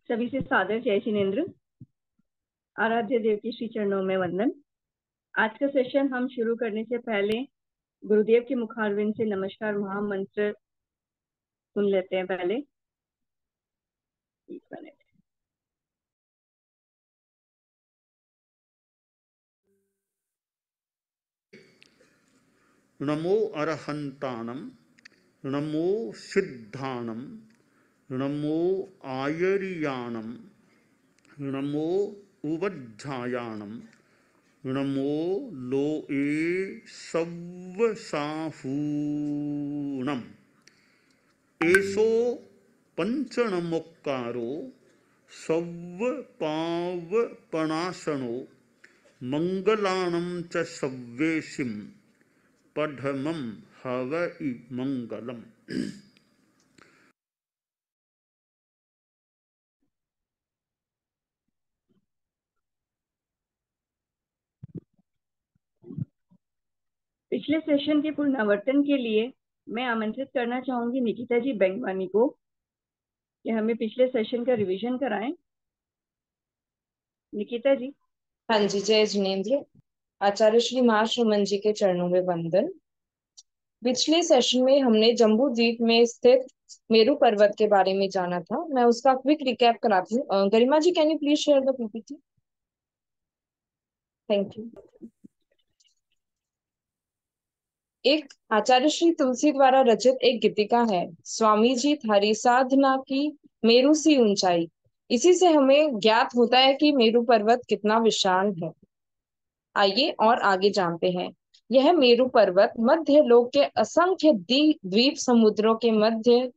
सभी से सादर जय जिनेन्द्र। आराध्य देव के श्री चरणों में वंदन। आज का सेशन हम शुरू करने से पहले गुरुदेव के मुखारविंद से नमस्कार महामंत्र सुन लेते हैं। पहले 20 मिनट। नमो अरहंताणम, नमो सिद्धाणम, नमो आयरियाणम, नमो उवज्झायाणम, नमो लोए सव्वसाहूणम। एसो पंचनमोक्कारो सव्वपावपणासनो मंगलाणं च सव्वेशिं पठमं हवइ मंगलम। पिछले सेशन के पुनरावर्तन के लिए मैं आमंत्रित करना चाहूंगी निकिता जी बेंगवानी को कि हमें पिछले सेशन का रिवीजन कराएं। निकिता जी। हाँ जी, जय जिनेन्द्र। आचार्य श्री महाश्रमण जी के चरणों में वंदन। पिछले सेशन में हमने जम्बू द्वीप में स्थित मेरू पर्वत के बारे में जाना था। मैं उसका क्विक रिकैप कराती हूँ। Garima ji, can you please share the PPT? Thank you. एक आचार्य श्री तुलसी द्वारा रचित एक गीतिका है, स्वामी जी थारी साधना की मेरू सी ऊंचाई। इसी से हमें ज्ञात होता है कि मेरू पर्वत कितना विशाल है। आइए और आगे जानते हैं। यह मेरू पर्वत मध्य लोक के असंख्य द्वीप समुद्रों के मध्य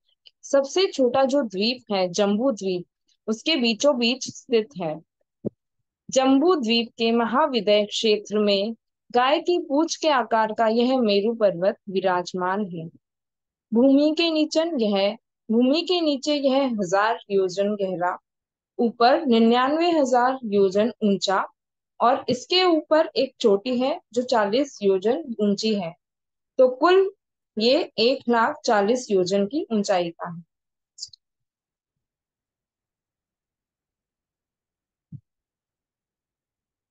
सबसे छोटा जो द्वीप है, जम्बू द्वीप, उसके बीचों बीच स्थित है। जम्बू द्वीप के महाविदय क्षेत्र में गाय की पूंछ के आकार का यह मेरू पर्वत विराजमान है। भूमि के नीचे यह 1000 योजन गहरा, ऊपर 99,000 योजन ऊंचा और इसके ऊपर एक चोटी है जो 40 योजन ऊंची है। तो कुल ये 1,40,000 योजन की ऊंचाई का है।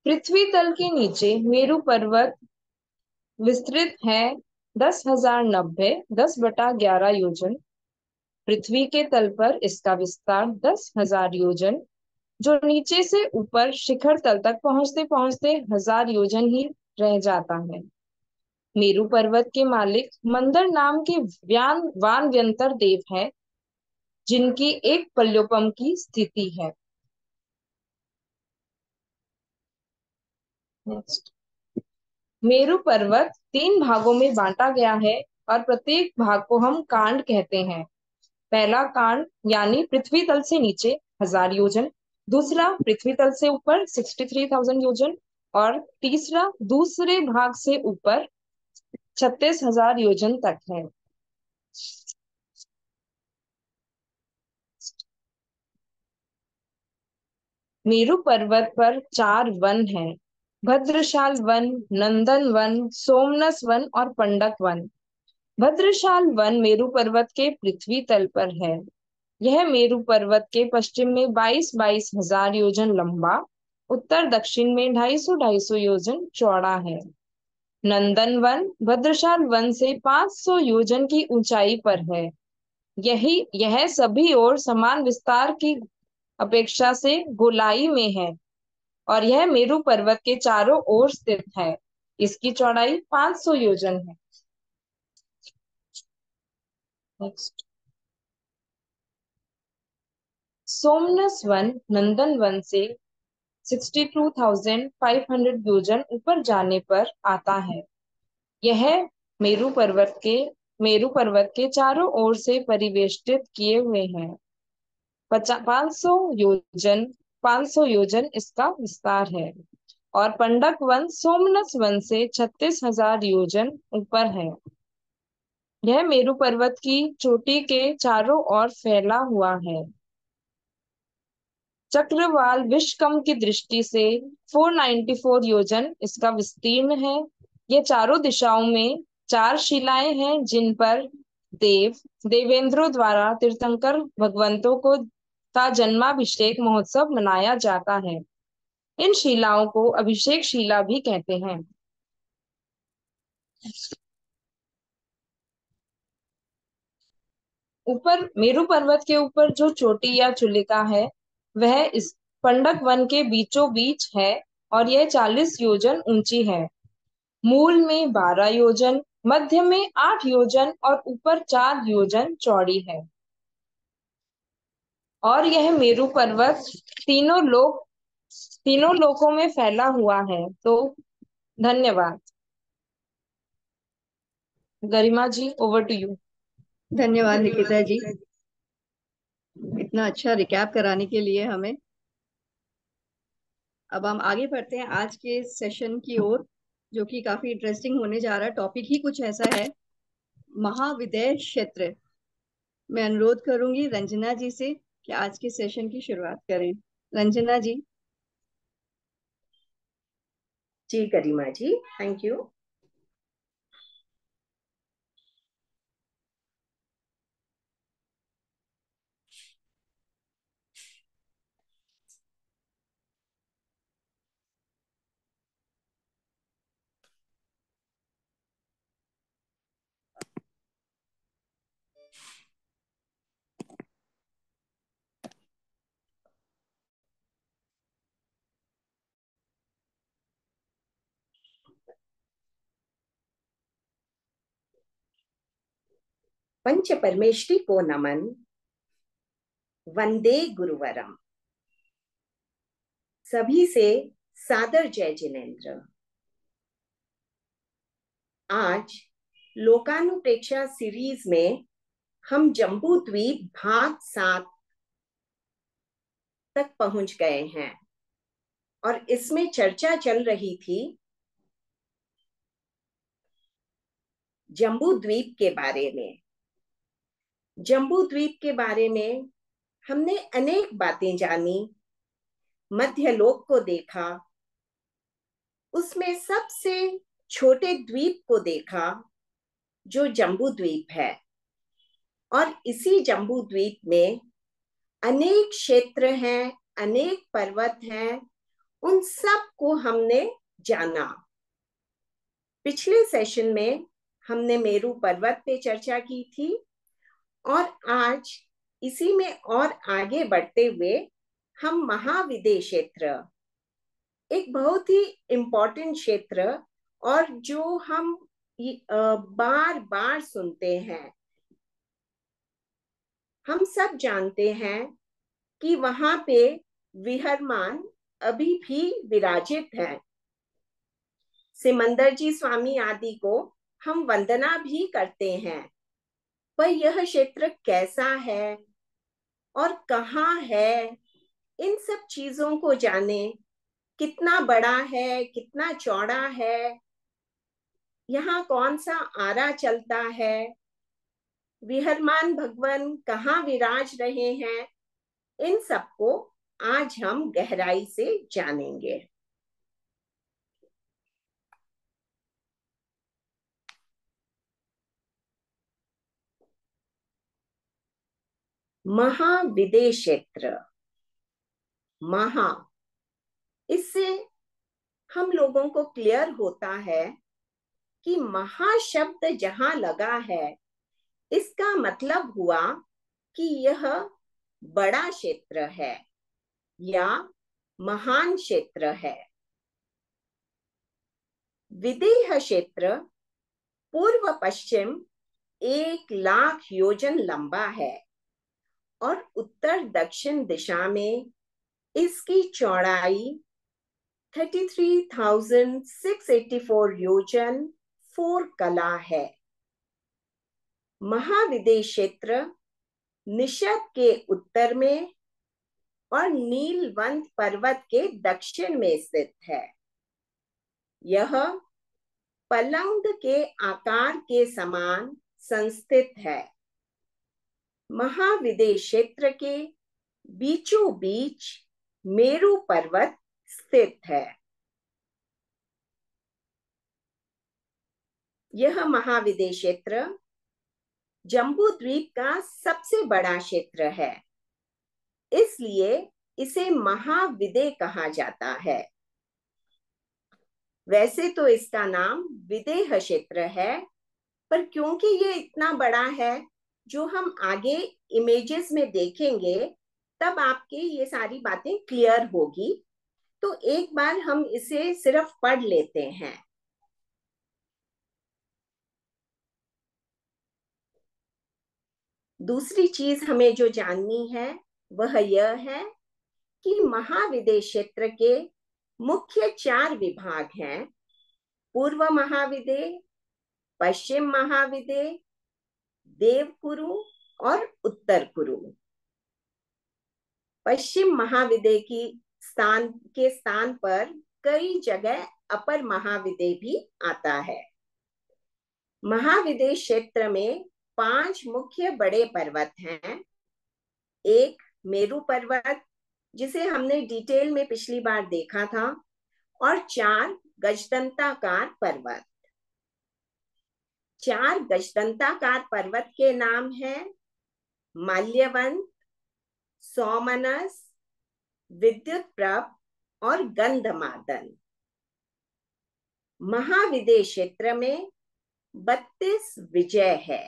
पृथ्वी तल के नीचे मेरू पर्वत विस्तृत है 10,090 10/11 योजन। पृथ्वी के तल पर इसका विस्तार 10,000 योजन, जो नीचे से ऊपर शिखर तल तक पहुंचते पहुंचते 1000 योजन ही रह जाता है। मेरू पर्वत के मालिक मंदर नाम के वानव्यंतर देव है, जिनकी एक पल्योपम की स्थिति है। नेक्स्ट। मेरू पर्वत 3 भागों में बांटा गया है और प्रत्येक भाग को हम कांड कहते हैं। पहला कांड यानी पृथ्वी तल से नीचे 1000 योजन, दूसरा पृथ्वी तल से ऊपर 63,000 योजन और तीसरा दूसरे भाग से ऊपर 36,000 योजन तक है। मेरू पर्वत पर 4 वन हैं, भद्रशाल वन, नंदन वन, सोमनस वन और पंडक वन। भद्रशाल वन मेरू पर्वत के पृथ्वी तल पर है। यह मेरू पर्वत के पश्चिम में 22,22 हजार योजन लंबा, उत्तर दक्षिण में 250-250 योजन चौड़ा है। नंदन वन भद्रशाल वन से 500 योजन की ऊंचाई पर है। यह सभी ओर समान विस्तार की अपेक्षा से गोलाई में है और यह मेरू पर्वत के चारों ओर स्थित है। इसकी चौड़ाई 500 योजन है। नेक्स्ट। सोमनस वन नंदन वन से 62,500 योजन ऊपर जाने पर आता है। यह मेरू पर्वत के चारों ओर से परिवेष्टित किए हुए हैं। 500 योजन इसका विस्तार है और पंडक वन सोमनस वन से 36,000 योजन ऊपर है। यह मेरू पर्वत की चोटी के चारों ओर फैला हुआ है। चक्रवाल विश्वकम की दृष्टि से 494 योजन इसका विस्तीर्ण है। ये चारों दिशाओं में 4 शिलाएं हैं, जिन पर देवेंद्रों द्वारा तीर्थंकर भगवंतों को का जन्माभिषेक महोत्सव मनाया जाता है। इन शिलाओं को अभिषेक शिला भी कहते हैं। ऊपर मेरु पर्वत के ऊपर जो चोटी या चुलिका है वह इस पंडक वन के बीचों बीच है और यह 40 योजन ऊंची है। मूल में 12 योजन, मध्य में 8 योजन और ऊपर 4 योजन चौड़ी है। और यह मेरु पर्वत तीनों लोकों में फैला हुआ है। तो धन्यवाद। गरिमा जी, ओवर टू यू। धन्यवाद निकिता जी, इतना अच्छा रिकैप कराने के लिए हमें। अब हम आगे बढ़ते हैं आज के सेशन की ओर, जो कि काफी इंटरेस्टिंग होने जा रहा है। टॉपिक ही कुछ ऐसा है, महाविद्य क्षेत्र। मैं अनुरोध करूंगी रंजना जी से कि आज के सेशन की शुरुआत करें। रंजना जी। जी गरिमा जी, थैंक यू। पंच परमेष्टि को नमन, वंदे गुरुवरम। सभी से सादर जय जिनेन्द्र। आज लोकानुप्रेक्षा सीरीज में हम जम्बू द्वीप भाग 7 तक पहुंच गए हैं और इसमें चर्चा चल रही थी जम्बू द्वीप के बारे में। जम्बू द्वीप के बारे में हमने अनेक बातें जानी, मध्यलोक को देखा, उसमें सबसे छोटे द्वीप को देखा जो जम्बू द्वीप है। और इसी जम्बू द्वीप में अनेक क्षेत्र हैं, अनेक पर्वत हैं, उन सब को हमने जाना। पिछले सेशन में हमने मेरु पर्वत पे चर्चा की थी और आज इसी में और आगे बढ़ते हुए हम महाविद्य क्षेत्र, एक बहुत ही इम्पोर्टेंट क्षेत्र और जो हम बार बार सुनते हैं, हम सब जानते हैं कि वहां पे विहरमान अभी भी विराजित हैं। सिमंदर जी स्वामी आदि को हम वंदना भी करते हैं, पर यह क्षेत्र कैसा है और कहाँ है, इन सब चीजों को जाने। कितना बड़ा है, कितना चौड़ा है, यहाँ कौन सा आरा चलता है, विहरमान भगवान कहाँ विराज रहे हैं, इन सबको आज हम गहराई से जानेंगे। महाविद्य क्षेत्र, महा, इससे हम लोगों को क्लियर होता है कि महाशब्द जहां लगा है, इसका मतलब हुआ कि यह बड़ा क्षेत्र है या महान क्षेत्र है। विदेह क्षेत्र पूर्व पश्चिम 1,00,000 योजन लंबा है और उत्तर दक्षिण दिशा में इसकी चौड़ाई 33,684 योजन 4 कला है। महाविद्य क्षेत्र निषद के उत्तर में और नीलवंत पर्वत के दक्षिण में स्थित है। यह पलंग के आकार के समान संस्थित है। महाविद्य क्षेत्र के बीचों बीच मेरु पर्वत स्थित है। यह महाविद्य क्षेत्र जम्बू द्वीप का सबसे बड़ा क्षेत्र है। इसलिए इसे महाविदे कहा जाता है। वैसे तो इसका नाम विदेह क्षेत्र है, पर क्योंकि ये इतना बड़ा है, जो हम आगे इमेजेस में देखेंगे तब आपके ये सारी बातें क्लियर होगी। तो एक बार हम इसे सिर्फ पढ़ लेते हैं। दूसरी चीज हमें जो जाननी है वह यह है कि महाविदे क्षेत्र के मुख्य 4 विभाग हैं: पूर्व महाविदे, पश्चिम महाविदे, देवकुरु और उत्तर कुरु। पश्चिम महाविदे की स्थान पर कई जगह अपर महाविदे भी आता है। महाविदे क्षेत्र में 5 मुख्य बड़े पर्वत हैं। एक मेरु पर्वत, जिसे हमने डिटेल में पिछली बार देखा था, और 4 गजदंताकार पर्वत। 4 गजदंताकार पर्वत के नाम हैं माल्यवंत, सोमनस, विद्युतप्रभ और गंधमादन। महाविदे क्षेत्र में 32 विजय है।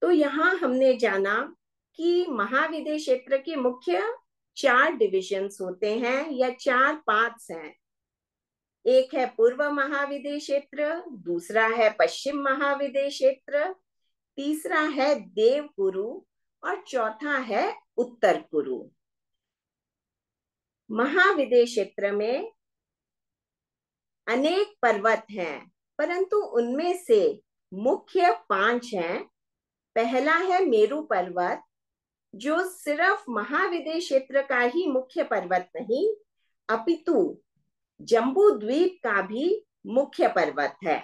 तो यहाँ हमने जाना कि महाविदे क्षेत्र के मुख्य 4 डिविजन्स होते हैं या 4 पार्ट्स हैं। एक है पूर्व महाविदे क्षेत्र, दूसरा है पश्चिम महाविदे क्षेत्र, तीसरा है देवकुरु और चौथा है उत्तर कुरु। महाविदे क्षेत्र में अनेक पर्वत हैं, परंतु उनमें से मुख्य 5 हैं। पहला है मेरु पर्वत, जो सिर्फ महाविदे क्षेत्र का ही मुख्य पर्वत नहीं, अपितु जम्बू द्वीप का भी मुख्य पर्वत है।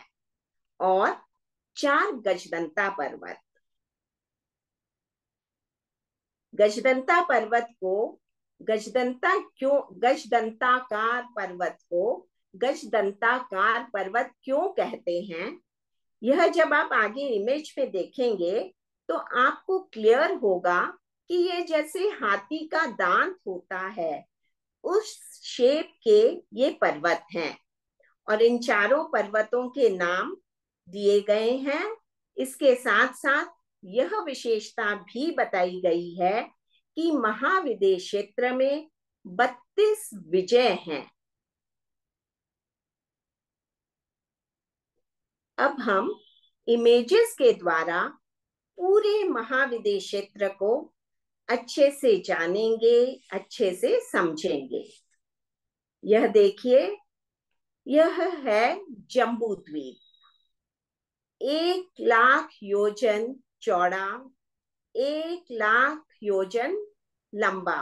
और 4 गजदंता पर्वत। गजदंता पर्वत को गजदंताकार पर्वत क्यों कहते हैं, यह जब आप आगे इमेज में देखेंगे तो आपको क्लियर होगा कि ये जैसे हाथी का दांत होता है, उस शेप के ये पर्वत हैं। और इन चारों पर्वतों के नाम दिए गए हैं। इसके साथ साथ यह विशेषता भी बताई गई है कि महाविदे क्षेत्र में 32 विजय हैं। अब हम इमेजेस के द्वारा पूरे महाविदे क्षेत्र को अच्छे से जानेंगे, अच्छे से समझेंगे। यह देखिए, यह है जम्बू द्वीप। 1,00,000 योजन चौड़ा, 1,00,000 योजन लंबा।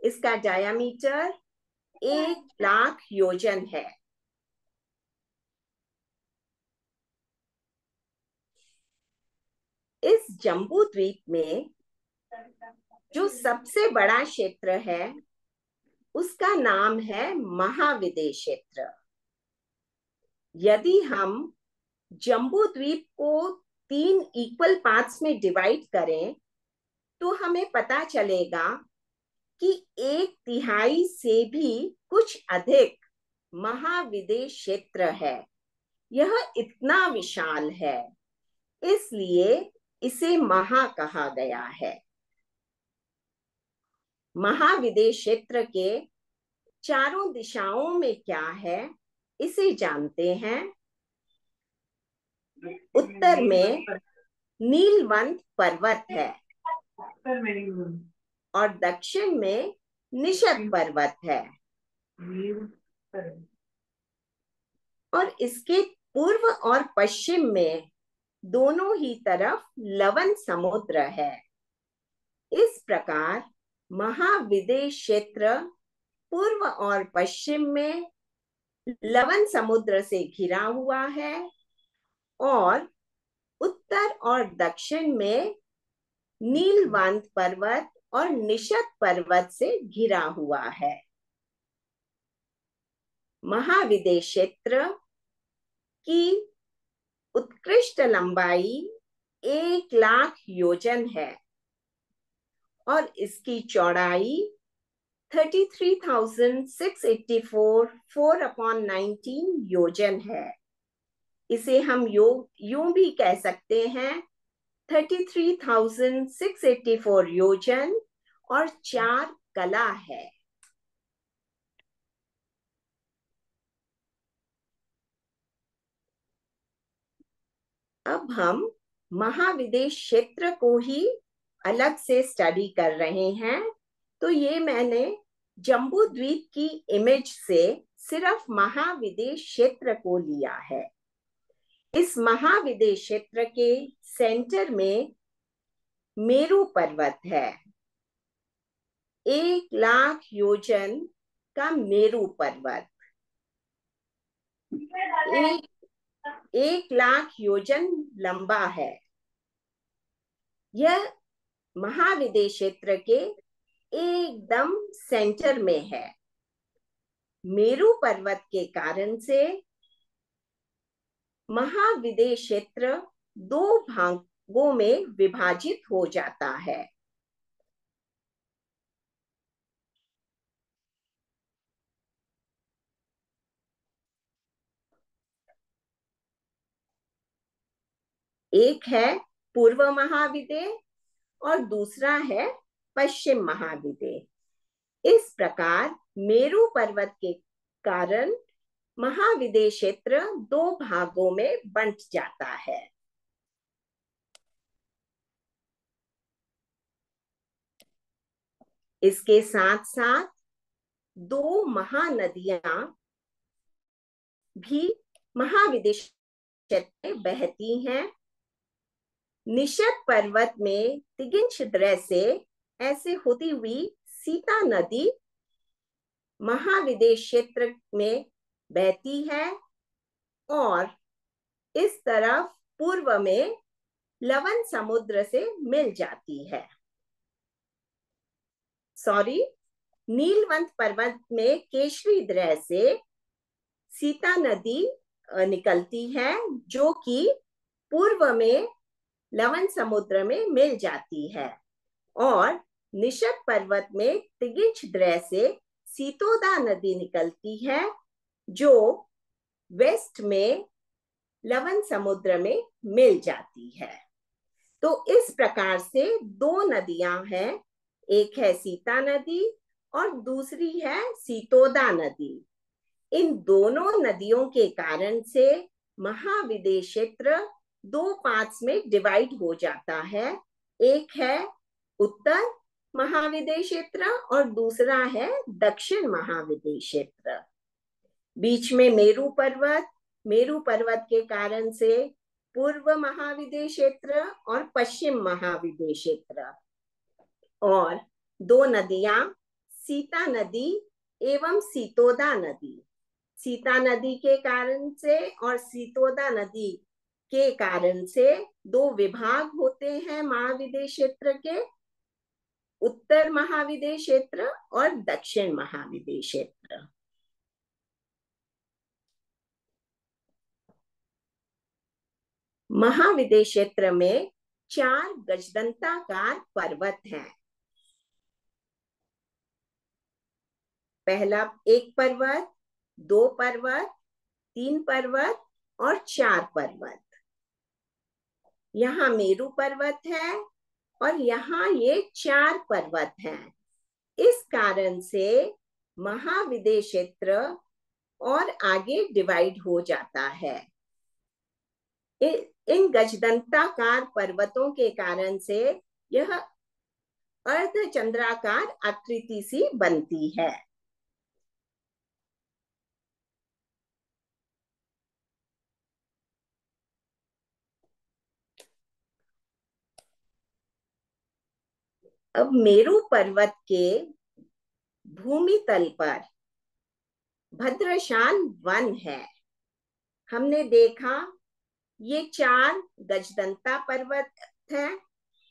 इसका डायामीटर 1,00,000 योजन है। इस जम्बू द्वीप में जो सबसे बड़ा क्षेत्र है उसका नाम है महाविदे क्षेत्र। यदि हम जम्बू द्वीप को 3 इक्वल पार्ट्स में डिवाइड करें तो हमें पता चलेगा कि 1/3 से भी कुछ अधिक महाविदे क्षेत्र है। यह इतना विशाल है, इसलिए इसे महा कहा गया है। महाविदे क्षेत्र के चारों दिशाओं में क्या है, इसे जानते हैं। उत्तर में नीलवंत पर्वत है और दक्षिण में निषद पर्वत है, और इसके पूर्व और पश्चिम में दोनों ही तरफ लवण समुद्र है। इस प्रकार महाविदे क्षेत्र पूर्व और पश्चिम में लवण समुद्र से घिरा हुआ है और उत्तर और दक्षिण में नीलवंत पर्वत और निषद पर्वत से घिरा हुआ है। महाविदे क्षेत्र की उत्कृष्ट लंबाई 1,00,000 योजन है। और इसकी चौड़ाई 33,684 4/19 योजन है। इसे हम यूं भी कह सकते हैं 33,684 योजन और 4 कला है। अब हम महाविदेश क्षेत्र को ही अलग से स्टडी कर रहे हैं, तो ये मैंने जम्बू द्वीप की इमेज से सिर्फ महाविदेश क्षेत्र को लिया है। इस महाविदेश क्षेत्र के सेंटर में मेरू पर्वत है। 1,00,000 योजन का मेरू पर्वत, 1,00,000 योजन लंबा है। यह महाविदेश क्षेत्र के एकदम सेंटर में है। मेरू पर्वत के कारण से महाविदेश क्षेत्र 2 भागों में विभाजित हो जाता है। एक है पूर्व महाविदेश और दूसरा है पश्चिम महाविदेश। इस प्रकार मेरू पर्वत के कारण महाविदेश क्षेत्र 2 भागों में बंट जाता है। इसके साथ साथ 2 महानदियां भी महाविदेश क्षेत्र में बहती हैं। निषद पर्वत में तिगिन छिद्र से ऐसे होती हुई सीता नदी महाविदेश क्षेत्र में बहती है और इस तरफ पूर्व में लवण समुद्र से मिल जाती है। नीलवंत पर्वत में केशरी द्रह से सीता नदी निकलती है, जो कि पूर्व में लवण समुद्र में मिल जाती है, और निषद पर्वत में तिगिन छिद्र से सीतोदा नदी निकलती है, जो वेस्ट में लवण समुद्र में मिल जाती है। तो इस प्रकार से 2 नदियां हैं, एक है सीता नदी और दूसरी है सीतोदा नदी। इन दोनों नदियों के कारण से महाविदेश क्षेत्र 2 पार्ट्स में डिवाइड हो जाता है। एक है उत्तर महाविदेश क्षेत्र और दूसरा है दक्षिण महाविदेश क्षेत्र। बीच में मेरू पर्वत के कारण से पूर्व महाविदेश क्षेत्र और पश्चिम महाविदेश क्षेत्र, और 2 नदियां सीता नदी एवं सीतोदा नदी। सीता नदी के कारण से और सीतोदा नदी के कारण से 2 विभाग होते हैं महाविदेश क्षेत्र के, उत्तर महाविदेश क्षेत्र और दक्षिण महाविदेश क्षेत्र। महाविदेश क्षेत्र में 4 गजदंताकार पर्वत हैं। पहला 1 पर्वत, 2 पर्वत, 3 पर्वत और 4 पर्वत। यहाँ मेरू पर्वत है और यहाँ ये 4 पर्वत हैं। इस कारण से महाविदेश क्षेत्र और आगे डिवाइड हो जाता है। इन गजदंताकार पर्वतों के कारण से यह अर्धचंद्राकार आकृति सी बनती है। अब मेरू पर्वत के भूमि तल पर भद्रशाल वन है। हमने देखा ये 4 गजदंता पर्वत है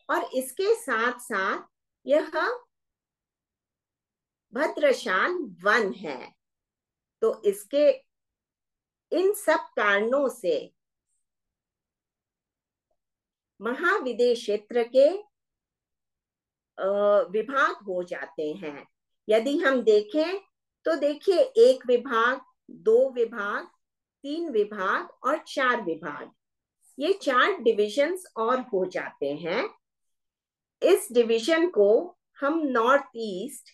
और इसके साथ साथ यह भद्रशाल वन है। तो इसके इन सब कारणों से महाविदेश क्षेत्र के विभाग हो जाते हैं। यदि हम देखें तो देखिए, 1 विभाग, 2 विभाग, 3 विभाग और 4 विभाग, ये 4 डिविजन्स और हो जाते हैं। इस डिवीजन को हम नॉर्थ ईस्ट,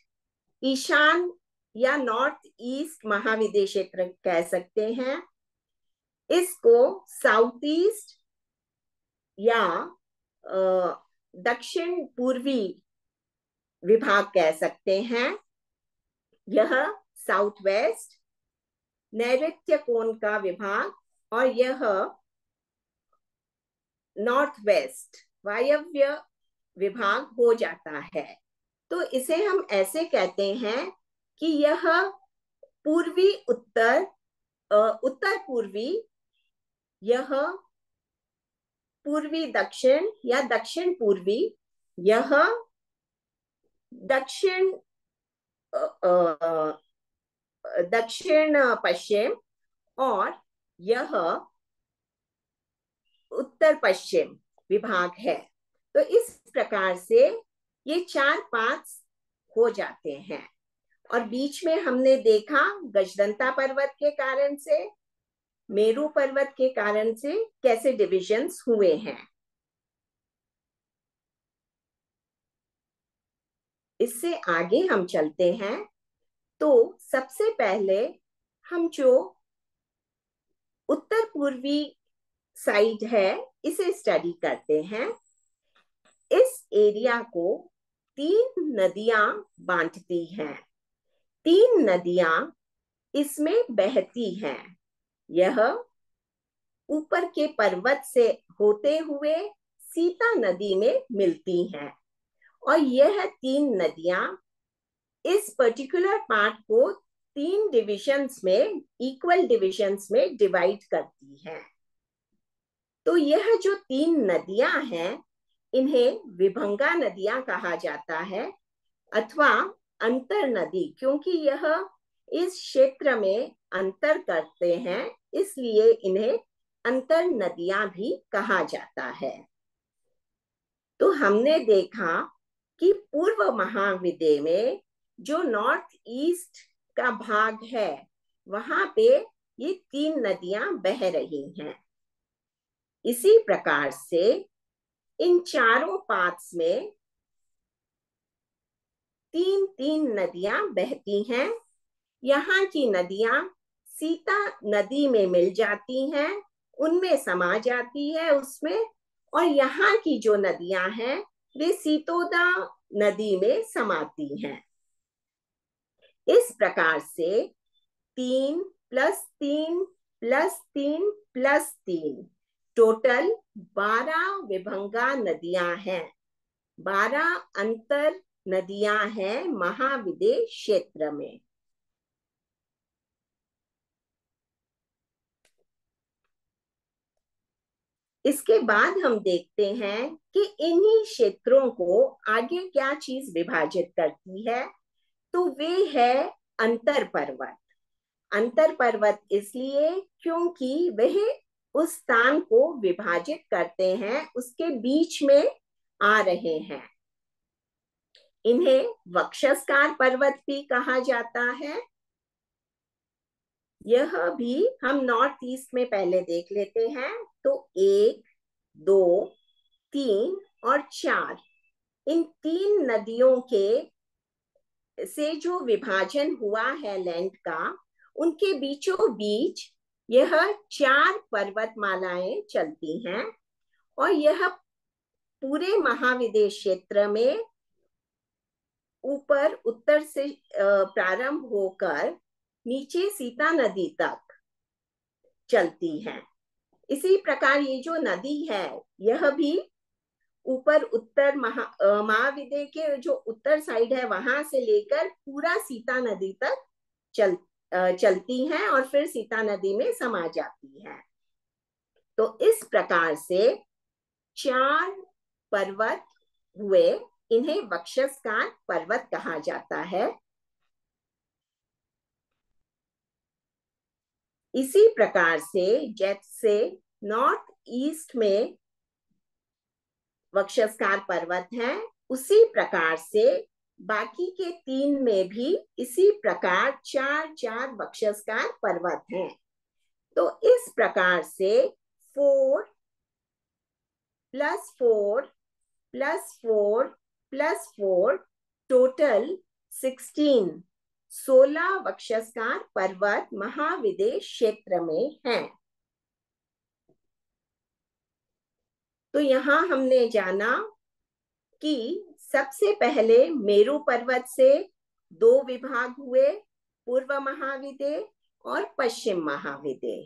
ईशान या नॉर्थ ईस्ट महाविद्य क्षेत्र कह सकते हैं। इसको साउथ ईस्ट या दक्षिण पूर्वी विभाग कह सकते हैं। यह साउथ वेस्ट नैऋत्य कोण का विभाग और यह नॉर्थ वेस्ट वायव्य विभाग हो जाता है। तो इसे हम ऐसे कहते हैं कि यह पूर्वी उत्तर, उत्तर पूर्वी, यह पूर्वी दक्षिण या दक्षिण पूर्वी, यह दक्षिण दक्षिण पश्चिम और यह उत्तर पश्चिम विभाग है। तो इस प्रकार से ये 4 पार्ट्स हो जाते हैं। और बीच में हमने देखा गजदंता पर्वत के कारण से, मेरू पर्वत के कारण से कैसे डिविजन्स हुए हैं। इससे आगे हम चलते हैं तो सबसे पहले हम जो उत्तर पूर्वी साइड है इसे स्टडी करते हैं। इस एरिया को 3 नदियां बांटती हैं। 3 नदियां इसमें बहती हैं। यह ऊपर के पर्वत से होते हुए सीता नदी में मिलती हैं और यह 3 नदियां इस पर्टिकुलर पार्ट को 3 डिविजन्स में, इक्वल डिविजन्स में डिवाइड करती हैं। तो यह जो 3 नदियां हैं इन्हें विभंगा नदियां कहा जाता है अथवा अंतर नदी, क्योंकि यह इस क्षेत्र में अंतर करते हैं, इसलिए इन्हें अंतर नदियां भी कहा जाता है। तो हमने देखा कि पूर्व महाविद्य में जो नॉर्थ ईस्ट का भाग है वहां पे ये 3 नदियां बह रही हैं। इसी प्रकार से इन चारों पार्ट्स में 3-3 नदियां बहती हैं। यहाँ की नदियां सीता नदी में मिल जाती हैं, उनमें समा जाती है उसमें, और यहाँ की जो नदियां हैं वे सीतोदा नदी में समाती हैं। इस प्रकार से 3 + 3 + 3 + 3 टोटल 12 विभंगा नदियां हैं। 12 अंतर नदियां हैं महाविद्य क्षेत्र में। इसके बाद हम देखते हैं कि इन्हीं क्षेत्रों को आगे क्या चीज विभाजित करती है। तो वे है अंतर पर्वत। अंतर पर्वत इसलिए क्योंकि वह उस स्थान को विभाजित करते हैं, उसके बीच में आ रहे हैं। इन्हें वक्षस्कार पर्वत भी कहा जाता है। यह भी हम नॉर्थ ईस्ट में पहले देख लेते हैं। तो 1, 2, 3 और 4, इन 3 नदियों के से जो विभाजन हुआ है लैंड का, उनके बीचों बीच यह 4 पर्वतमालाएं चलती हैं और यह पूरे महाविद्य क्षेत्र में ऊपर उत्तर से प्रारंभ होकर नीचे सीता नदी तक चलती हैं। इसी प्रकार ये जो नदी है यह भी ऊपर उत्तर महाविद्य के जो उत्तर साइड है वहां से लेकर पूरा सीता नदी तक चलती हैं और फिर सीता नदी में समा जाती है। तो इस प्रकार से 4 पर्वत हुए, इन्हें वक्षस्कार पर्वत कहा जाता है। इसी प्रकार से जैसे नॉर्थ ईस्ट में वक्षस्कार पर्वत है, उसी प्रकार से बाकी के 3 में भी इसी प्रकार 4 वक्षस्कार पर्वत हैं। तो इस प्रकार से 4 + 4 + 4 + 4 टोटल 16 वक्षस्कार पर्वत महाविदेश क्षेत्र में हैं। तो यहाँ हमने जाना कि सबसे पहले मेरु पर्वत से 2 विभाग हुए, पूर्व महाविदेह और पश्चिम महाविदेह।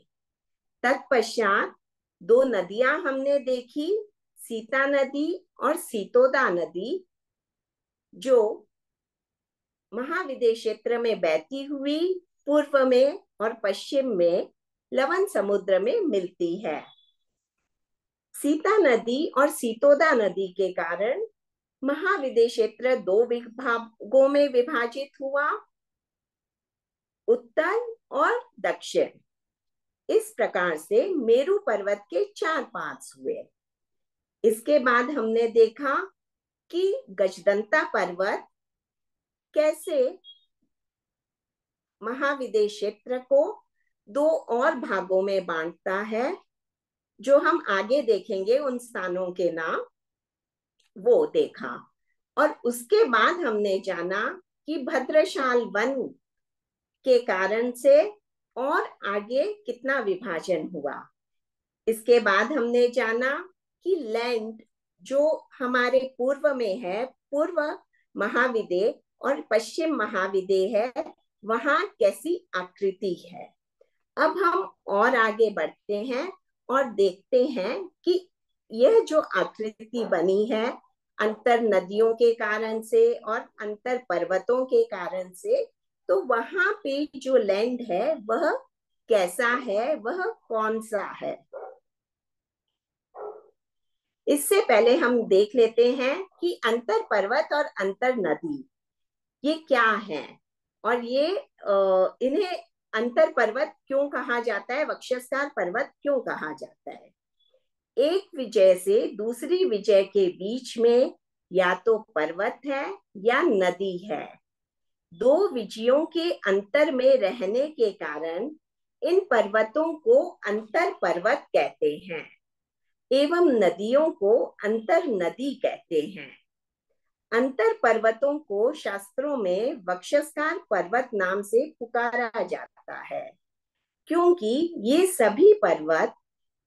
तत्पश्चात 2 नदियां हमने देखी, सीता नदी और सीतोदा नदी, जो महाविदेह क्षेत्र में बहती हुई पूर्व में और पश्चिम में लवण समुद्र में मिलती है। सीता नदी और सीतोदा नदी के कारण महाविदेह क्षेत्र 2 विभागों में विभाजित हुआ, उत्तर और दक्षिण। इस प्रकार से मेरु पर्वत के 4 पार्ट्स हुए। इसके बाद हमने देखा कि गजदंता पर्वत कैसे महाविदेह क्षेत्र को 2 और भागों में बांटता है, जो हम आगे देखेंगे। उन स्थानों के नाम वो देखा। और उसके बाद हमने जाना कि भद्रशाल वन के कारण से और आगे कितना विभाजन हुआ। इसके बाद हमने जाना कि लैंड जो हमारे पूर्व में है, पूर्व महाविदेह और पश्चिम महाविदेह है, वहां कैसी आकृति है। अब हम और आगे बढ़ते हैं और देखते हैं कि यह जो आकृति बनी है अंतर नदियों के कारण से और अंतर पर्वतों के कारण से, तो वहां पे जो लैंड है वह कैसा है, वह कौन सा है। इससे पहले हम देख लेते हैं कि अंतर पर्वत और अंतर नदी ये क्या है, और ये इन्हें अंतर पर्वत क्यों कहा जाता है, वक्षस्कार पर्वत क्यों कहा जाता है। एक विजय से दूसरी विजय के बीच में या तो पर्वत है या नदी है। 2 विजयों के अंतर में रहने के कारण इन पर्वतों को अंतर पर्वत कहते हैं एवं नदियों को अंतर नदी कहते हैं। अंतर पर्वतों को शास्त्रों में वक्षस्कार पर्वत नाम से पुकारा जाता है, क्योंकि ये सभी पर्वत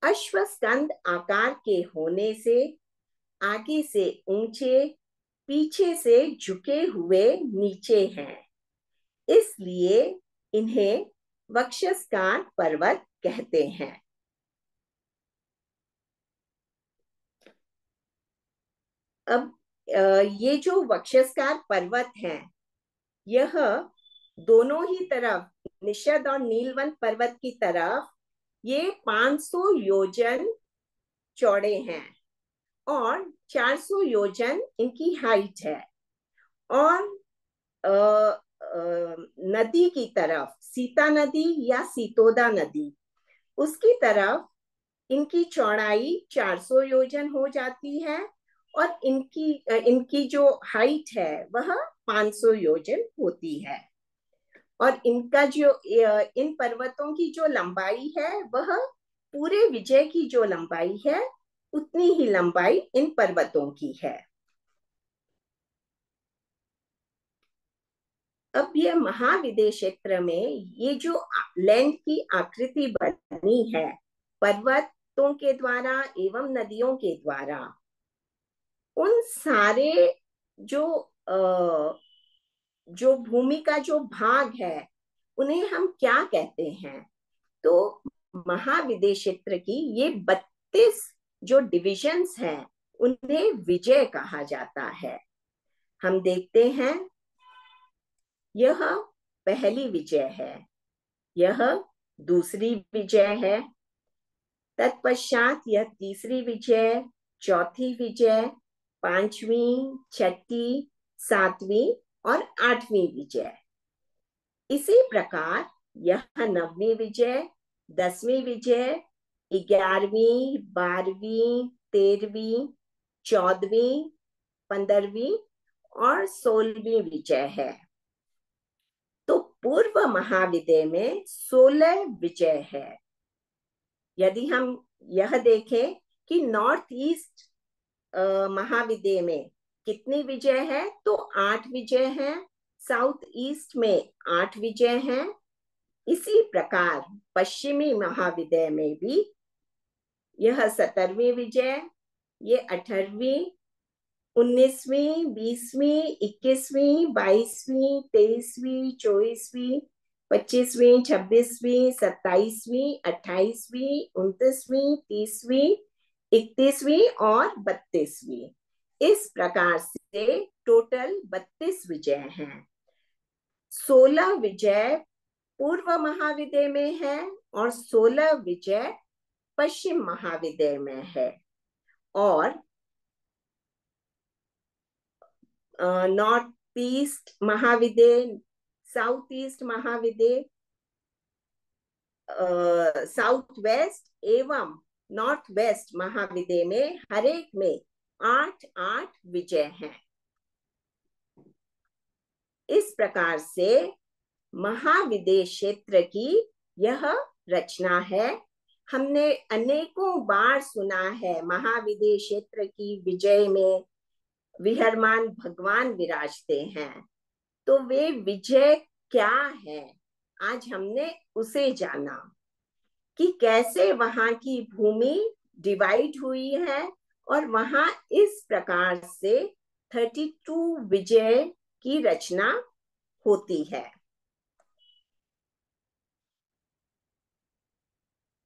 अश्वस्कंद आकार के होने से आगे से ऊंचे, पीछे से झुके हुए नीचे हैं, इसलिए इन्हें वक्षस्कार पर्वत कहते हैं। अब ये जो वक्षस्कार पर्वत हैं, यह दोनों ही तरफ, निषद और नीलवंत पर्वत की तरफ, ये 500 योजन चौड़े हैं और 400 योजन इनकी हाइट है। और नदी की तरफ, सीता नदी या सीतोदा नदी, उसकी तरफ इनकी चौड़ाई 400 योजन हो जाती है और इनकी जो हाइट है वह 500 योजन होती है। और इनका जो इन पर्वतों की जो लंबाई है वह पूरे विजय की जो लंबाई है उतनी ही लंबाई इन पर्वतों की है। अब ये महाविदेह क्षेत्र में ये जो लैंड की आकृति बनी है पर्वतों के द्वारा एवं नदियों के द्वारा, उन सारे जो भूमि का जो भाग है उन्हें हम क्या कहते हैं। तो महाविदेह क्षेत्र की ये 32 जो डिविजन्स हैं उन्हें विजय कहा जाता है। हम देखते हैं, यह पहली विजय है, यह दूसरी विजय है, तत्पश्चात यह तीसरी विजय, चौथी विजय, 5वीं, 6ठी, 7वीं और 8वीं विजय। इसी प्रकार यह 9वीं विजय, 10वीं विजय, 11वीं, 12वीं, 13वीं, 14वीं, 15वीं और 16वीं विजय है। तो पूर्व महाविद्य में 16 विजय है। यदि हम यह देखें कि नॉर्थ ईस्ट महाविद्य में कितनी विजय है, तो 8 विजय है। साउथ ईस्ट में 8 विजय हैं। इसी प्रकार पश्चिमी महाविद्य में भी यह 17वीं विजय, ये 18वीं, 19वीं, 20वीं, 21वीं, 22वीं, 23वीं, 24वीं, 25वीं, 26वीं, 27वीं, 28वीं, 29वीं, 30वीं, 31वीं और 32वीं। इस प्रकार से टोटल 32 विजय हैं। 16 विजय पूर्व महाविद्य में है और 16 विजय पश्चिम महाविद्य में है। और नॉर्थ ईस्ट महाविद्य, साउथ ईस्ट महाविद्य, साउथ वेस्ट एवं नॉर्थ वेस्ट महाविद्य में हर एक में 8-8 विजय हैं। इस प्रकार से महाविद्य क्षेत्र की यह रचना है। हमने अनेकों बार सुना है महाविद्य क्षेत्र की विजय में विहरमान भगवान विराजते हैं। तो वे विजय क्या है, आज हमने उसे जाना कि कैसे वहां की भूमि डिवाइड हुई है और वहां इस प्रकार से 32 विजय की रचना होती है।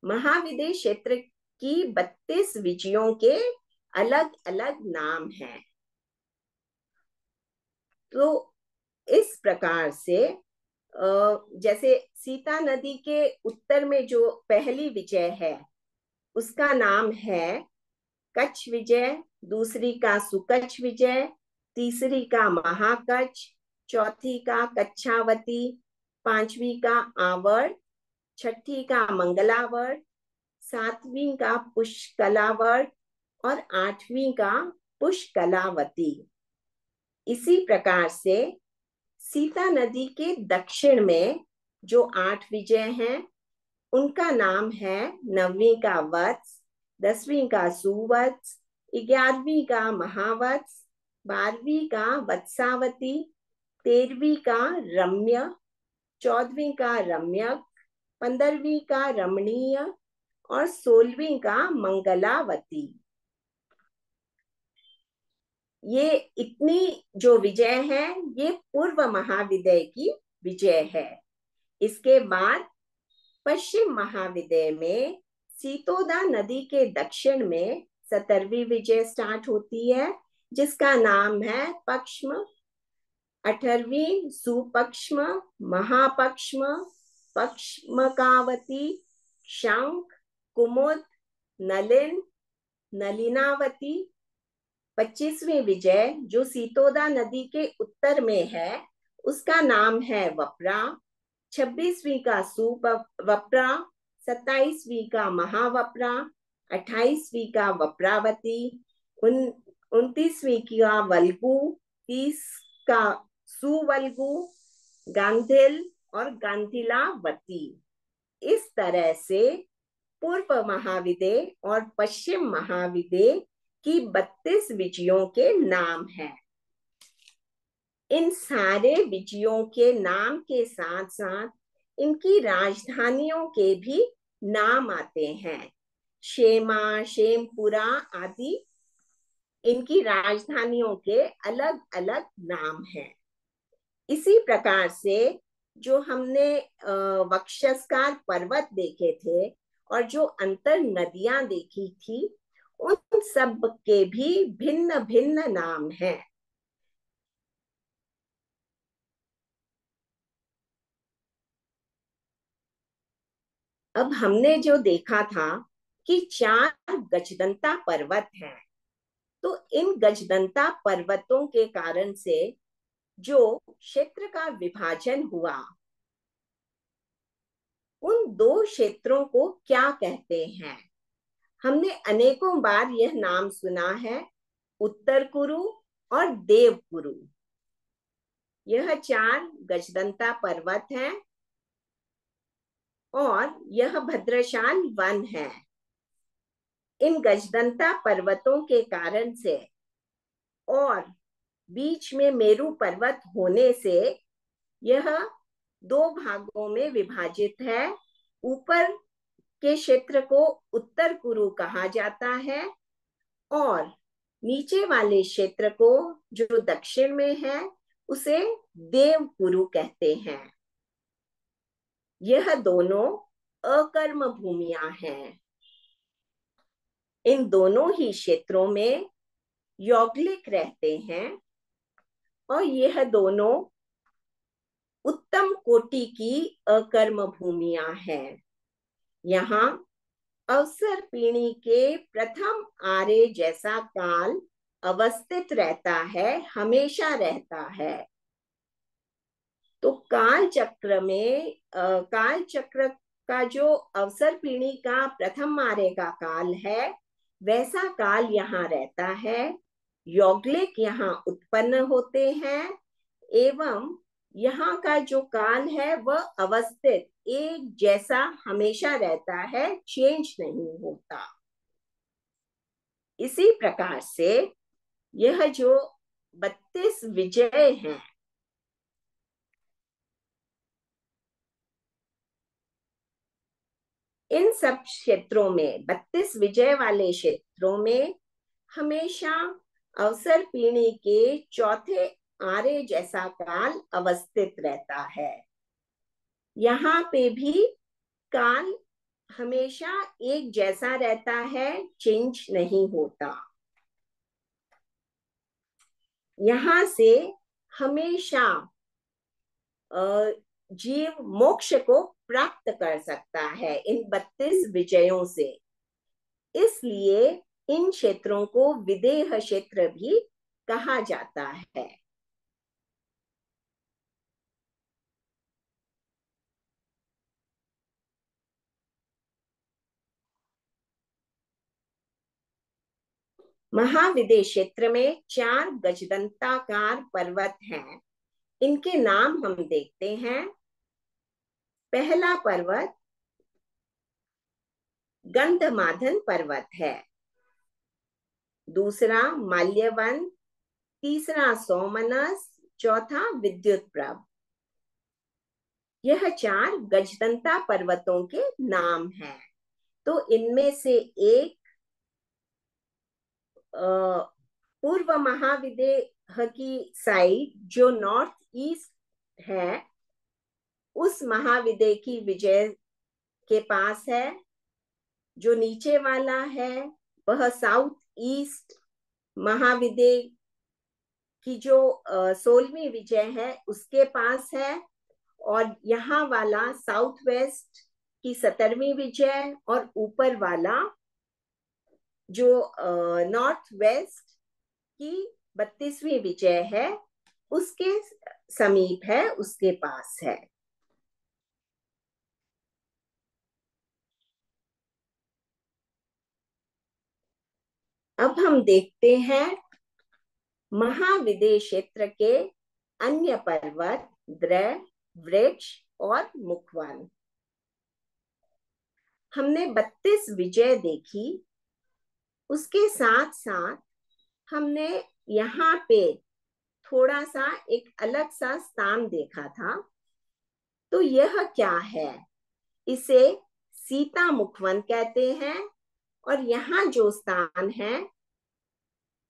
महाविद्य क्षेत्र की 32 विजयों के अलग अलग नाम हैं। तो इस प्रकार से जैसे सीता नदी के उत्तर में जो पहली विजय है उसका नाम है कच्छ विजय, दूसरी का सुकच्छ विजय, तीसरी का महाकच्छ, चौथी का कच्छावती, पांचवी का आवर्त, छठी का मंगलावर्त, सातवीं का पुष्कलावर्त और आठवीं का पुष्कलावती। इसी प्रकार से सीता नदी के दक्षिण में जो 8 विजय हैं उनका नाम है 9वीं का वत्स, 10वीं का सुवत्स, 11वीं का महावत्स, 12वीं का वत्सावती, 13वीं का रम्य, 14वीं का रम्यक, 15वीं का रमणीय और 16वीं का मंगलावती। ये इतनी जो विजय है ये पूर्व महाविद्य की विजय है। इसके बाद पश्चिम महाविद्य में सीतोदा नदी के दक्षिण में 17वीं विजय स्टार्ट होती है जिसका नाम है पक्ष्म, 18वीं सुपक्ष्म, महापक्ष्म, पक्ष्मकावती, शंख, कुमुद, नलिन, नलिनावती। 25वीं विजय जो सीतोदा नदी के उत्तर में है उसका नाम है वप्रा, 26वीं का सुवप्रा, 27वीं का महावप्रा, 28वीं का वप्रावती, 29वीं का वल्गु, 30 का सुवल्गु, गांधिल और गांधिलावती। इस तरह से पूर्व महाविद्य और पश्चिम महाविद्य की 32 विजयों के नाम हैं। इन सारे विजयों के नाम के साथ साथ इनकी राजधानियों के भी नाम आते हैं। शेमा, शेमपुरा आदि इनकी राजधानियों के अलग अलग नाम हैं। इसी प्रकार से जो हमने वक्षस्कार पर्वत देखे थे और जो अंतर नदियां देखी थी उन सब के भी भिन्न भिन्न नाम हैं। अब हमने जो देखा था कि 4 गजदंता पर्वत हैं। तो इन गजदंता पर्वतों के कारण से जो क्षेत्र का विभाजन हुआ उन 2 क्षेत्रों को क्या कहते हैं? हमने अनेकों बार यह नाम सुना है, उत्तर कुरु और देवकुरु। यह 4 गजदंता पर्वत हैं और यह भद्रशाल वन है। इन गजदंता पर्वतों के कारण से और बीच में मेरू पर्वत होने से यह 2 भागों में विभाजित है। ऊपर के क्षेत्र को उत्तर कुरु कहा जाता है और नीचे वाले क्षेत्र को जो दक्षिण में है उसे देवकुरु कहते हैं। यह दोनों अकर्म भूमियां हैं। इन दोनों ही क्षेत्रों में यौगलिक रहते हैं और यह दोनों उत्तम कोटि की अकर्म भूमियां हैं। यहाँ अवसर पीढ़ी के प्रथम आर्य जैसा काल अवस्थित रहता है, हमेशा रहता है। तो काल चक्र में काल चक्र का जो अवसर पीढ़ी का प्रथम आर्य का काल है वैसा काल यहाँ रहता है। यौगलिक यहाँ उत्पन्न होते हैं एवं यहाँ का जो काल है वह अवस्थित एक जैसा हमेशा रहता है, चेंज नहीं होता। इसी प्रकार से यह जो 32 विजय हैं, इन सब क्षेत्रों में 32 विजय वाले क्षेत्रों में हमेशा अवसर पीढ़ी के चौथे आर्य जैसा काल अवस्थित रहता है। यहाँ पे भी काल हमेशा एक जैसा रहता है, चेंज नहीं होता। यहाँ से हमेशा जीव मोक्ष को प्राप्त कर सकता है इन 32 विजयों से। इसलिए इन क्षेत्रों को विदेह क्षेत्र भी कहा जाता है। महाविदेह क्षेत्र में 4 गजदंताकार पर्वत हैं। इनके नाम हम देखते हैं। पहला पर्वत गंधमादन पर्वत है, दूसरा माल्यवन, तीसरा सोमनस, चौथा विद्युत प्रभ। यह 4 गजदंता पर्वतों के नाम हैं। तो इनमें से एक पूर्व महाविदेह की साइड जो नॉर्थ ईस्ट है उस महाविदेह की विजय के पास है। जो नीचे वाला है वह साउथ ईस्ट महाविदेह की जो 16वीं विजय है उसके पास है और यहाँ वाला साउथ वेस्ट की 17वीं विजय और ऊपर वाला जो नॉर्थ वेस्ट की 32वीं विजय है उसके समीप है, उसके पास है। अब हम देखते हैं महाविदेह क्षेत्र के अन्य पर्वत द्रय, वृक्ष और मुखवन। हमने 32 विजय देखी, उसके साथ साथ हमने यहाँ पे थोड़ा सा एक अलग सा स्थान देखा था। तो यह क्या है? इसे सीता मुखवन कहते हैं और यहाँ जो स्थान है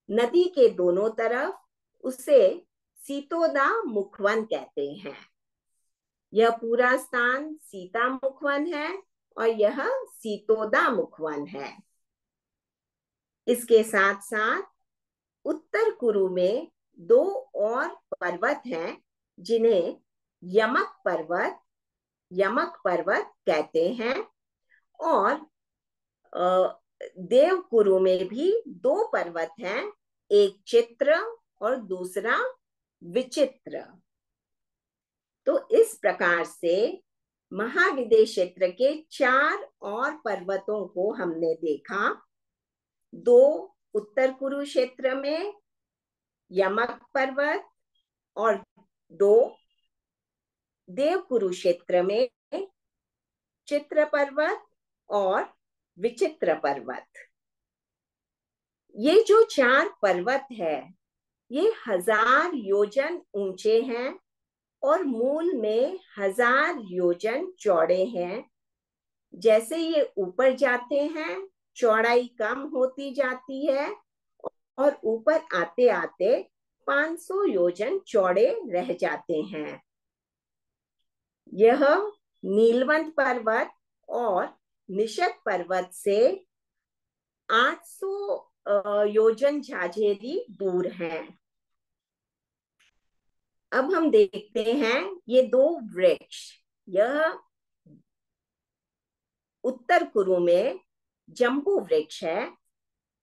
नदी के दोनों तरफ उसे सीतोदा मुखवन कहते हैं। यह पूरा स्थान सीता मुखवन है और यह सीतोदा मुखवन है। इसके साथ साथ उत्तर कुरु में 2 और पर्वत हैं जिन्हें यमक पर्वत कहते हैं और देवकुरु में भी 2 पर्वत हैं, एक चित्र और दूसरा विचित्र। तो इस प्रकार से महाविदेह क्षेत्र के 4 और पर्वतों को हमने देखा। 2 उत्तर कुरु क्षेत्र में यमक पर्वत और 2 देव कुरुक्षेत्र में चित्र पर्वत और विचित्र पर्वत। ये जो 4 पर्वत है ये 1000 योजन ऊंचे हैं और मूल में 1000 योजन चौड़े हैं। जैसे ये ऊपर जाते हैं चौड़ाई कम होती जाती है और ऊपर आते आते 500 योजन चौड़े रह जाते हैं। यह नीलवंत पर्वत और निषद पर्वत से 800 योजन झाझेरी दूर हैं। अब हम देखते हैं ये 2 वृक्ष। यह उत्तर कुरु में जम्बू वृक्ष है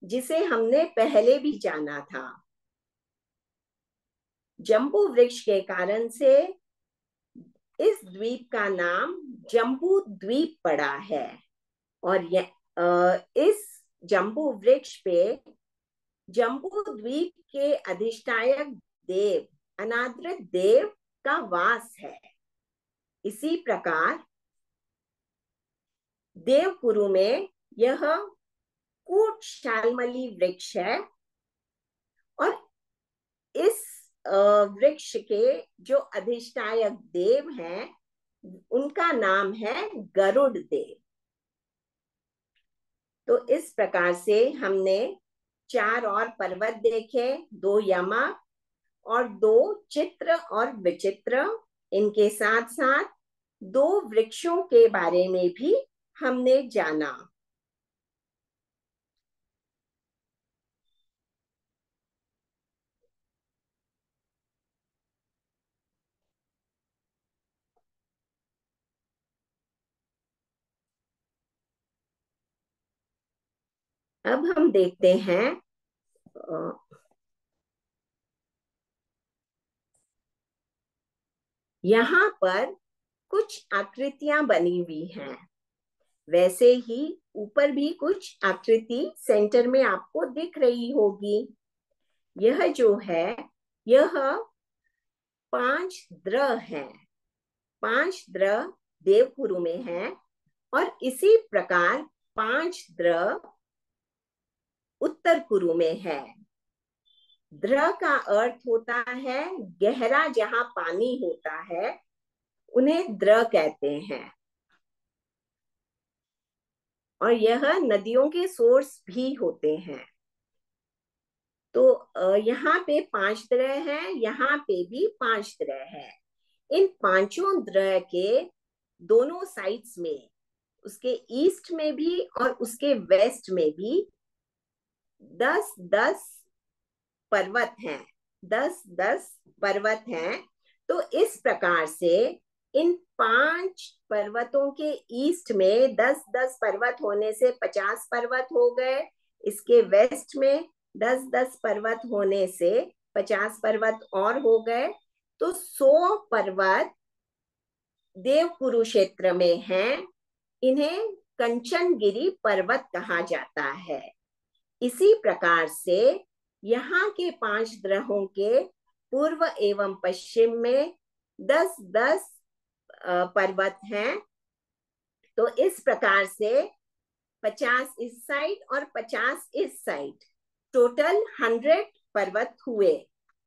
जिसे हमने पहले भी जाना था। जम्बू वृक्ष के कारण से इस द्वीप का नाम जम्बू द्वीप पड़ा है और इस जम्बू वृक्ष पे जम्बू द्वीप के अधिष्ठायक देव अनादृत देव का वास है। इसी प्रकार देवपुरु में यह कूट शालमली वृक्ष है और इस वृक्ष के जो अधिष्ठायक देव हैं उनका नाम है गरुड़ देव। तो इस प्रकार से हमने 4 और पर्वत देखे, 2 यमक और 2 चित्र और विचित्र। इनके साथ साथ 2 वृक्षों के बारे में भी हमने जाना। अब हम देखते हैं यहाँ पर कुछ आकृतियां बनी हुई हैं। वैसे ही ऊपर भी कुछ आकृति सेंटर में आपको दिख रही होगी। यह जो है यह 5 द्रह हैं। 5 द्रह देवपुरु में हैं और इसी प्रकार 5 द्रह उत्तर कुरु में है। द्रह का अर्थ होता है गहरा, जहां पानी होता है उन्हें द्रह कहते हैं और यह नदियों के सोर्स भी होते हैं। तो यहाँ पे 5 द्रह है, यहाँ पे भी 5 द्रह है। इन 5 द्रह के दोनों साइड्स में, उसके ईस्ट में भी और उसके वेस्ट में भी 10-10 पर्वत हैं। 10-10 पर्वत हैं। तो इस प्रकार से इन 5 पर्वतों के ईस्ट में 10-10 पर्वत होने से 50 पर्वत हो गए। इसके वेस्ट में 10-10 पर्वत होने से 50 पर्वत और हो गए। तो 100 पर्वत देव कुरुक्षेत्र में हैं। इन्हें कंचनगिरी पर्वत कहा जाता है। इसी प्रकार से यहाँ के 5 ग्रहों के पूर्व एवं पश्चिम में 10-10 पर्वत हैं। तो इस प्रकार से 50 इस साइड और 50 इस साइड, टोटल 100 पर्वत हुए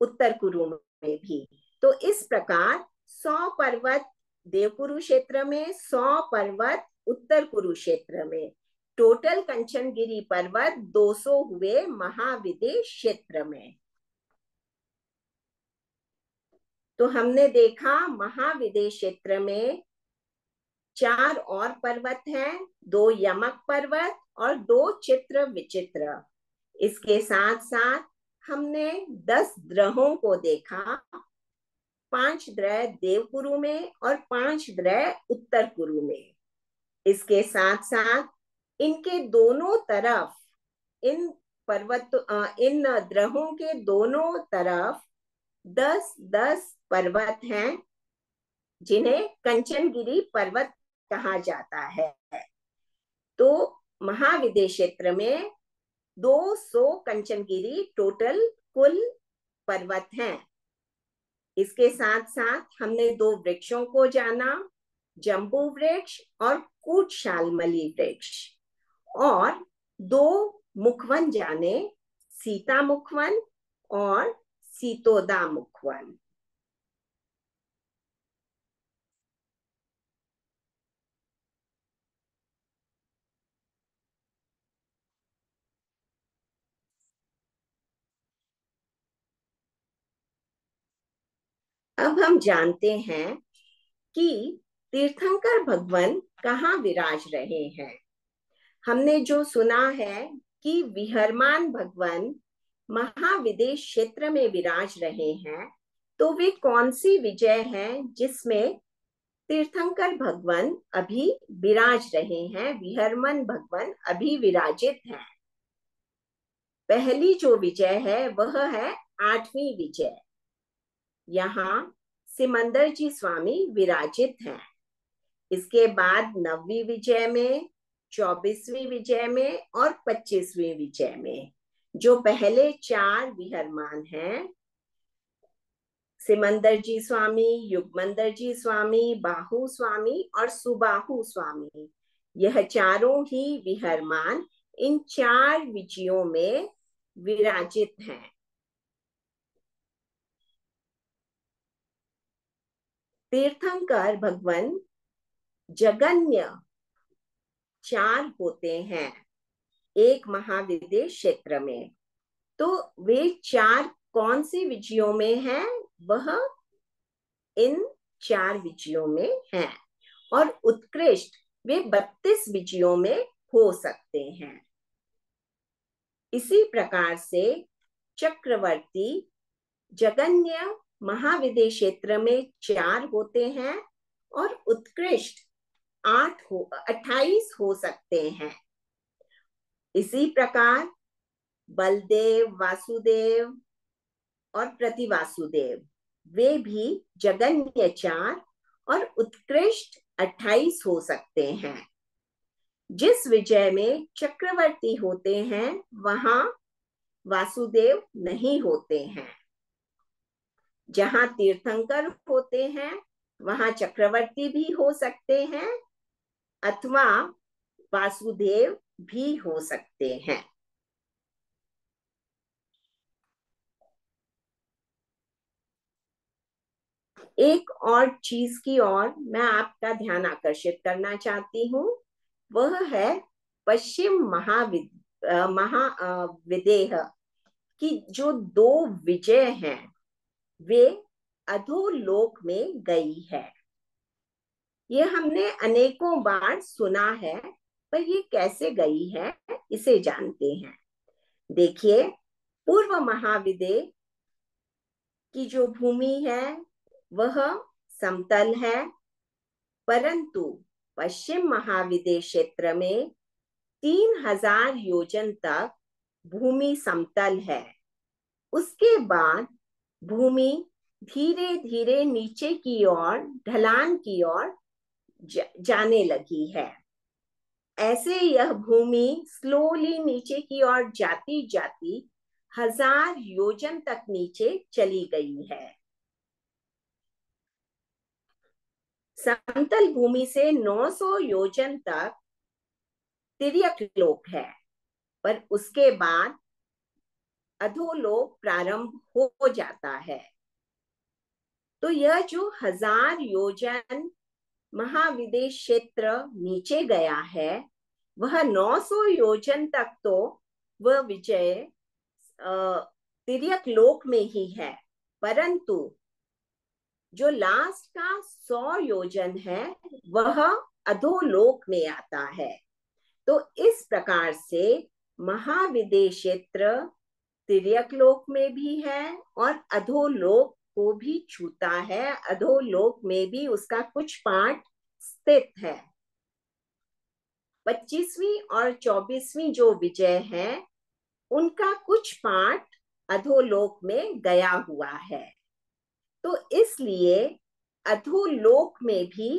उत्तर कुरु में भी। तो इस प्रकार 100 पर्वत देव कुरुक्षेत्र में, 100 पर्वत उत्तर कुरुक्षेत्र में, टोटल कंचनगिरी पर्वत 200 हुए महाविदेश क्षेत्र में। तो हमने देखा महाविदेश क्षेत्र में 4 और पर्वत हैं, 2 यमक पर्वत और 2 चित्र विचित्र। इसके साथ साथ हमने 10 ग्रहों को देखा, 5 ग्रह देवकुरु में और 5 ग्रह उत्तर कुरु में। इसके साथ साथ इनके दोनों तरफ, इन ग्रहों के दोनों तरफ 10-10 पर्वत हैं जिन्हें कंचनगिरी पर्वत कहा जाता है। तो महाविदेश क्षेत्र में 200 कंचनगिरी, टोटल कुल पर्वत हैं। इसके साथ साथ हमने दो वृक्षों को जाना, जम्बू वृक्ष और कूटशालमली वृक्ष, और दो मुखवन जाने, सीता मुखवन और सीतोदा मुखवन। अब हम जानते हैं कि तीर्थंकर भगवान कहाँ विराज रहे हैं। हमने जो सुना है कि विहरमान भगवान महाविदेश क्षेत्र में विराज रहे हैं, तो वे कौन सी विजय है जिसमें तीर्थंकर भगवान अभी विराज रहे हैं, विहरमान भगवान अभी विराजित हैं। पहली जो विजय है वह है 8वीं विजय। यहाँ सिमंदर जी स्वामी विराजित हैं। इसके बाद 9वीं विजय में, 24वीं विजय में और 25वीं विजय में जो पहले 4 विहरमान हैं, सिमंदर जी स्वामी, युगमंदर जी स्वामी, बाहु स्वामी और सुबाहु स्वामी, यह चारों ही विहरमान इन 4 विजयों में विराजित हैं। तीर्थंकर भगवान जगन्य 4 होते हैं एक महाविदेश क्षेत्र में। तो वे 4 कौन सी विजयों में हैं? वह इन 4 विजयों में हैं, और उत्कृष्ट वे 32 विजयों में हो सकते हैं। इसी प्रकार से चक्रवर्ती जगन्य महाविदेश क्षेत्र में 4 होते हैं और उत्कृष्ट 28 हो सकते हैं। इसी प्रकार बलदेव, वासुदेव और प्रतिवासुदेव, वे भी जगन्य 4 और उत्कृष्ट 28 हो सकते हैं। जिस विजय में चक्रवर्ती होते हैं वहां वासुदेव नहीं होते हैं। जहां तीर्थंकर होते हैं वहां चक्रवर्ती भी हो सकते हैं अथवा वासुदेव भी हो सकते हैं। एक और चीज की ओर मैं आपका ध्यान आकर्षित करना चाहती हूँ, वह है पश्चिम महाविदेह की जो 2 विजय हैं वे अधोलोक में गई है। ये हमने अनेकों बार सुना है, पर ये कैसे गई है इसे जानते हैं। देखिए, पूर्व महाविदेह की जो भूमि है वह समतल है, परंतु पश्चिम महाविदेश क्षेत्र में 3000 योजन तक भूमि समतल है। उसके बाद भूमि धीरे धीरे नीचे की ओर, ढलान की ओर जाने लगी है। ऐसे यह भूमि स्लोली नीचे की ओर जाती जाती 1000 योजन तक नीचे चली गई है। समतल भूमि से 900 योजन तक तिर्यक लोक है, पर उसके बाद अधोलोक प्रारंभ हो जाता है। तो यह जो 1000 योजन महाविदेश क्षेत्र नीचे गया है, वह 900 योजन तक तो वह विजय तिर्यक लोक में ही है, परंतु जो लास्ट का 100 योजन है वह अधोलोक में आता है। तो इस प्रकार से महाविदेश क्षेत्र तिर्यक लोक में भी है और अधोलोक को भी छूता है। अधोलोक में भी उसका कुछ पार्ट स्थित है। 25वीं और 24वीं जो विजय है उनका कुछ पार्ट अधोलोक में गया हुआ है। तो इसलिए अधोलोक में भी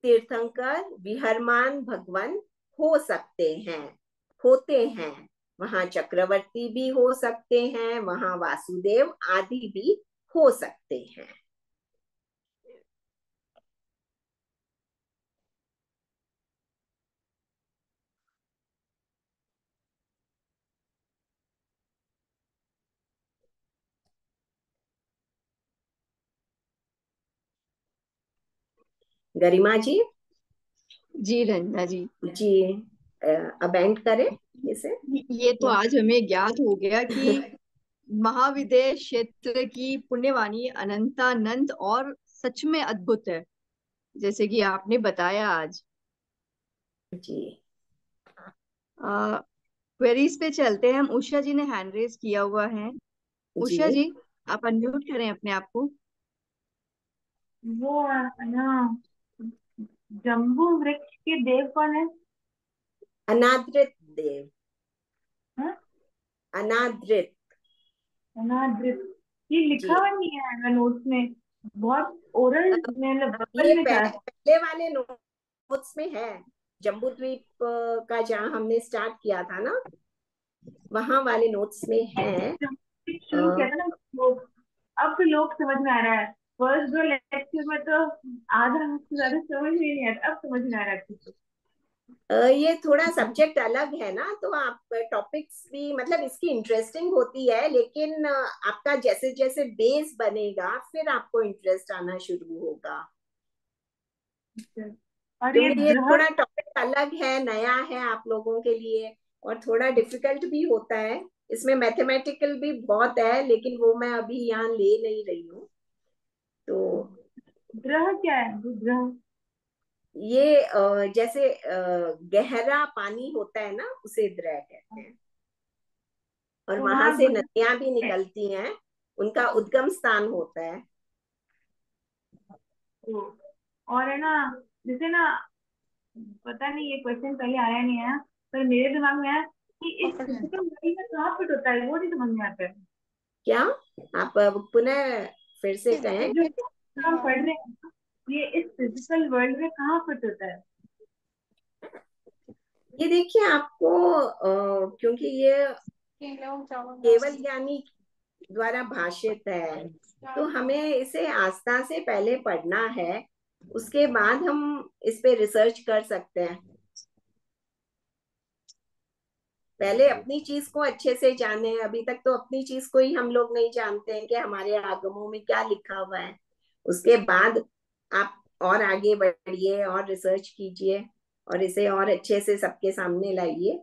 तीर्थंकर विहरमान भगवान हो सकते हैं, होते हैं। वहां चक्रवर्ती भी हो सकते हैं, वहां वासुदेव आदि भी हो सकते हैं। गरिमा जी। जी रंजना जी। जी, अब एंड करें इसे। ये तो आज हमें ज्ञात हो गया कि महाविदेश क्षेत्र की पुण्यवाणी अनंतानंद और सच में अद्भुत है, जैसे कि आपने बताया आज। जी क्वेरीज पे चलते हैं हम। उषा जी ने हैंड रेज किया हुआ है। जी। उषा जी, आप अनम्यूट करें अपने आप को। वो ना, जम्बू वृक्ष के देव कौन है? अनादृत देव। हाँ? अनादृत। अनादृत। ये जी। लिखा हुआ नहीं है नोट्स में। बहुत ओरल मतलब ये verbal में था। पहले वाले नोट्स में है। जम्बू द्वीप का जहाँ हमने स्टार्ट किया था ना, वहां वाले नोट्स में है। जब शुरू किया था ना लोग, अब तो लोग समझ में आ रहा है। फर्स्ट दो लेक्चर में तो आधा से ज्यादा समझ में ही नहीं आता, अब समझ में आ रहा है अच्छे से। ये थोड़ा सब्जेक्ट अलग है ना, तो आप टॉपिक्स भी मतलब इसकी इंटरेस्टिंग होती है, लेकिन आपका जैसे जैसे बेस बनेगा फिर आपको इंटरेस्ट आना शुरू होगा। और ये क्योंकि ये ग्रह, थोड़ा टॉपिक अलग है, नया है आप लोगों के लिए, और थोड़ा डिफिकल्ट भी होता है। इसमें मैथमेटिकल भी बहुत है, लेकिन वो मैं अभी यहाँ ले नहीं रही हूँ। तो ग्रह क्या है? वो ग्रह ये जैसे गहरा पानी होता है ना, उसे द्रव कहते हैं। और तो वहां वहाँ से नदियां भी निकलती हैं, उनका उद्गम स्थान होता है। और है ना, जैसे ना, पता नहीं ये क्वेश्चन पहले आया नहीं आया, पर मेरे दिमाग में आया कि इस फिजिकल बॉडी में कहाँ फिट होता है, वो नहीं समझ में आता है। क्या आप पुनः फिर से कहें? जो हम पढ़ रहे हैं ना, ये इस फिजिकल वर्ल्ड में कहाँ फिट होता है? ये देखिए आपको क्योंकि ये केवल ज्ञानी द्वारा भाषित है, तो हमें इसे आस्था से पहले पढ़ना है, उसके बाद हम इस पे रिसर्च कर सकते हैं। पहले अपनी चीज को अच्छे से जाने। अभी तक तो अपनी चीज को ही हम लोग नहीं जानते हैं कि हमारे आगमों में क्या लिखा हुआ है। उसके बाद आप और आगे बढ़िए और रिसर्च कीजिए और इसे और अच्छे से सबके सामने लाइए।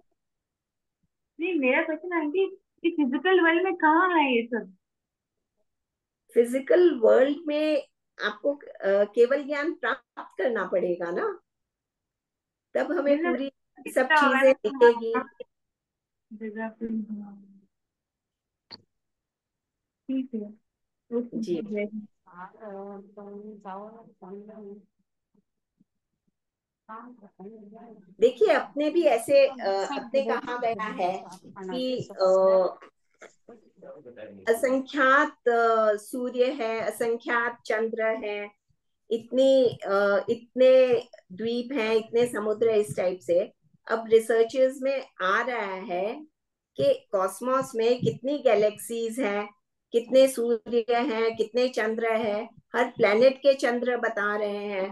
नहीं, मेरा क्वेश्चन आंटी कि फिजिकल वर्ल्ड में कहाँ है ये सब? फिजिकल वर्ल्ड में आपको केवल ज्ञान प्राप्त करना पड़ेगा ना, तब हमें मतलब पूरी सब दिखता होगा चीजें ना दिखेगी। तुम्हारा जगह पे। हाँ, ठीक है। जी ओके। देखिए, अपने भी ऐसे अपने कहा गया है कि असंख्यात सूर्य है, असंख्यात चंद्र है, इतने द्वीप हैं, इतने समुद्र, इस टाइप से। अब रिसर्चेस में आ रहा है कि कॉस्मोस में कितनी गैलेक्सीज हैं, कितने सूर्य हैं, कितने चंद्र हैं, हर प्लेनेट के चंद्र बता रहे हैं।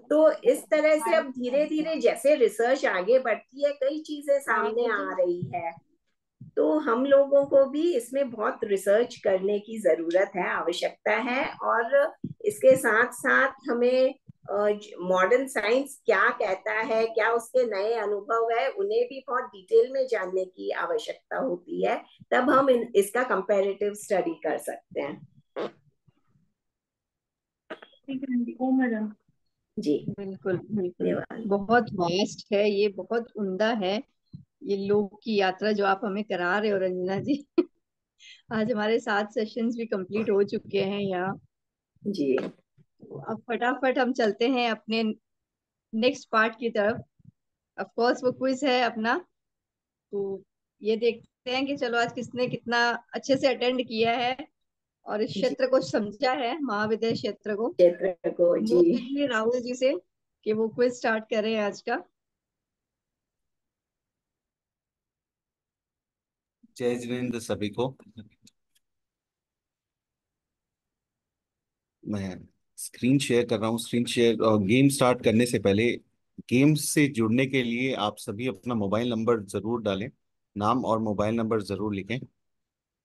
तो इस तरह से अब धीरे धीरे जैसे रिसर्च आगे बढ़ती है, कई चीजें सामने आ रही है। तो हम लोगों को भी इसमें बहुत रिसर्च करने की जरूरत है, आवश्यकता है। और इसके साथ साथ हमें मॉडर्न साइंस क्या कहता है, क्या उसके नए अनुभव है, उन्हें भी बहुत डिटेल में जानने की आवश्यकता होती है। तब हम इसका कंपैरेटिव स्टडी कर सकते हैं। ठीक है आंटी, ओ मैडम। जी बिल्कुल बिल्कुल। धन्यवाद। बहुत वास्ट है ये, बहुत उम्दा है ये लोक की यात्रा जो आप हमें करा रहे हो रंजना जी। आज हमारे 7 सेशंस भी कंप्लीट हो चुके हैं यहाँ। जी तो अब फटाफट हम चलते हैं अपने नेक्स्ट पार्ट की तरफ। ऑफ कोर्स वो क्विज है अपना। तो ये देखते हैं कि चलो आज किसने कितना अच्छे से अटेंड किया है और इस जी क्षेत्र को समझा है, महाविद्यालय क्षेत्र को। क्षेत्र को। जी मूव कीजिए राहुल जी से कि वो क्विज स्टार्ट करें आज का। जय जिनेन्द्र सभी को। मैं स्क्रीन शेयर कर रहा हूँ। स्क्रीन शेयर गेम स्टार्ट करने से पहले, गेम से जुड़ने के लिए आप सभी अपना मोबाइल नंबर जरूर डालें, नाम और मोबाइल नंबर जरूर लिखें,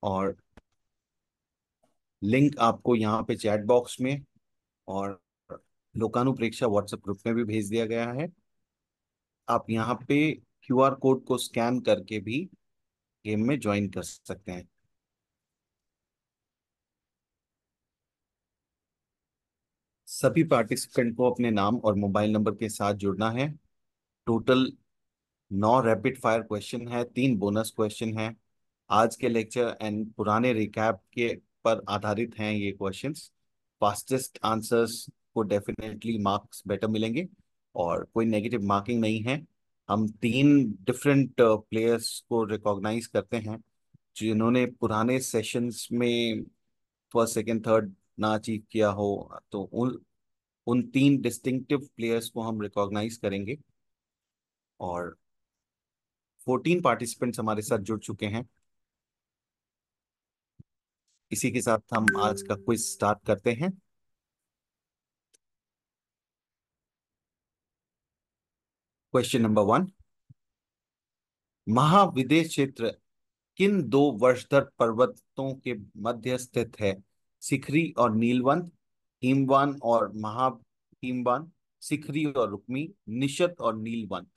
और लिंक आपको यहाँ पे चैट बॉक्स में और लोकानुप्रेक्षा व्हाट्सएप ग्रुप में भी भेज दिया गया है। आप यहाँ पे क्यूआर कोड को स्कैन करके भी गेम में ज्वाइन कर सकते हैं। सभी पार्टिसिपेंट को अपने नाम और मोबाइल नंबर के साथ जुड़ना है। टोटल 9 रैपिड फायर क्वेश्चन है, 3 बोनस क्वेश्चन है। आज के लेक्चर एंड पुराने रिकैप के पर आधारित हैं ये क्वेश्चंस। फास्टेस्ट आंसर्स को डेफिनेटली मार्क्स बेटर मिलेंगे और कोई नेगेटिव मार्किंग नहीं है। हम 3 डिफरेंट प्लेयर्स को रिकॉग्नाइज करते हैं जिन्होंने पुराने सेशंस में फर्स्ट सेकंड थर्ड ना अचीव किया हो, तो उन 3 डिस्टिंक्टिव प्लेयर्स को हम रिकॉग्नाइज करेंगे। और 14 पार्टिसिपेंट्स हमारे साथ जुड़ चुके हैं। इसी के साथ हम आज का क्विज स्टार्ट करते हैं। क्वेश्चन नंबर 1, महाविदेश क्षेत्र किन 2 वर्षधर पर्वतों के मध्य स्थित है? सिखरी और नीलवंत, हिमवान और महाहिमवान, सिखरी और रुक्मी, निशत और नीलवंत।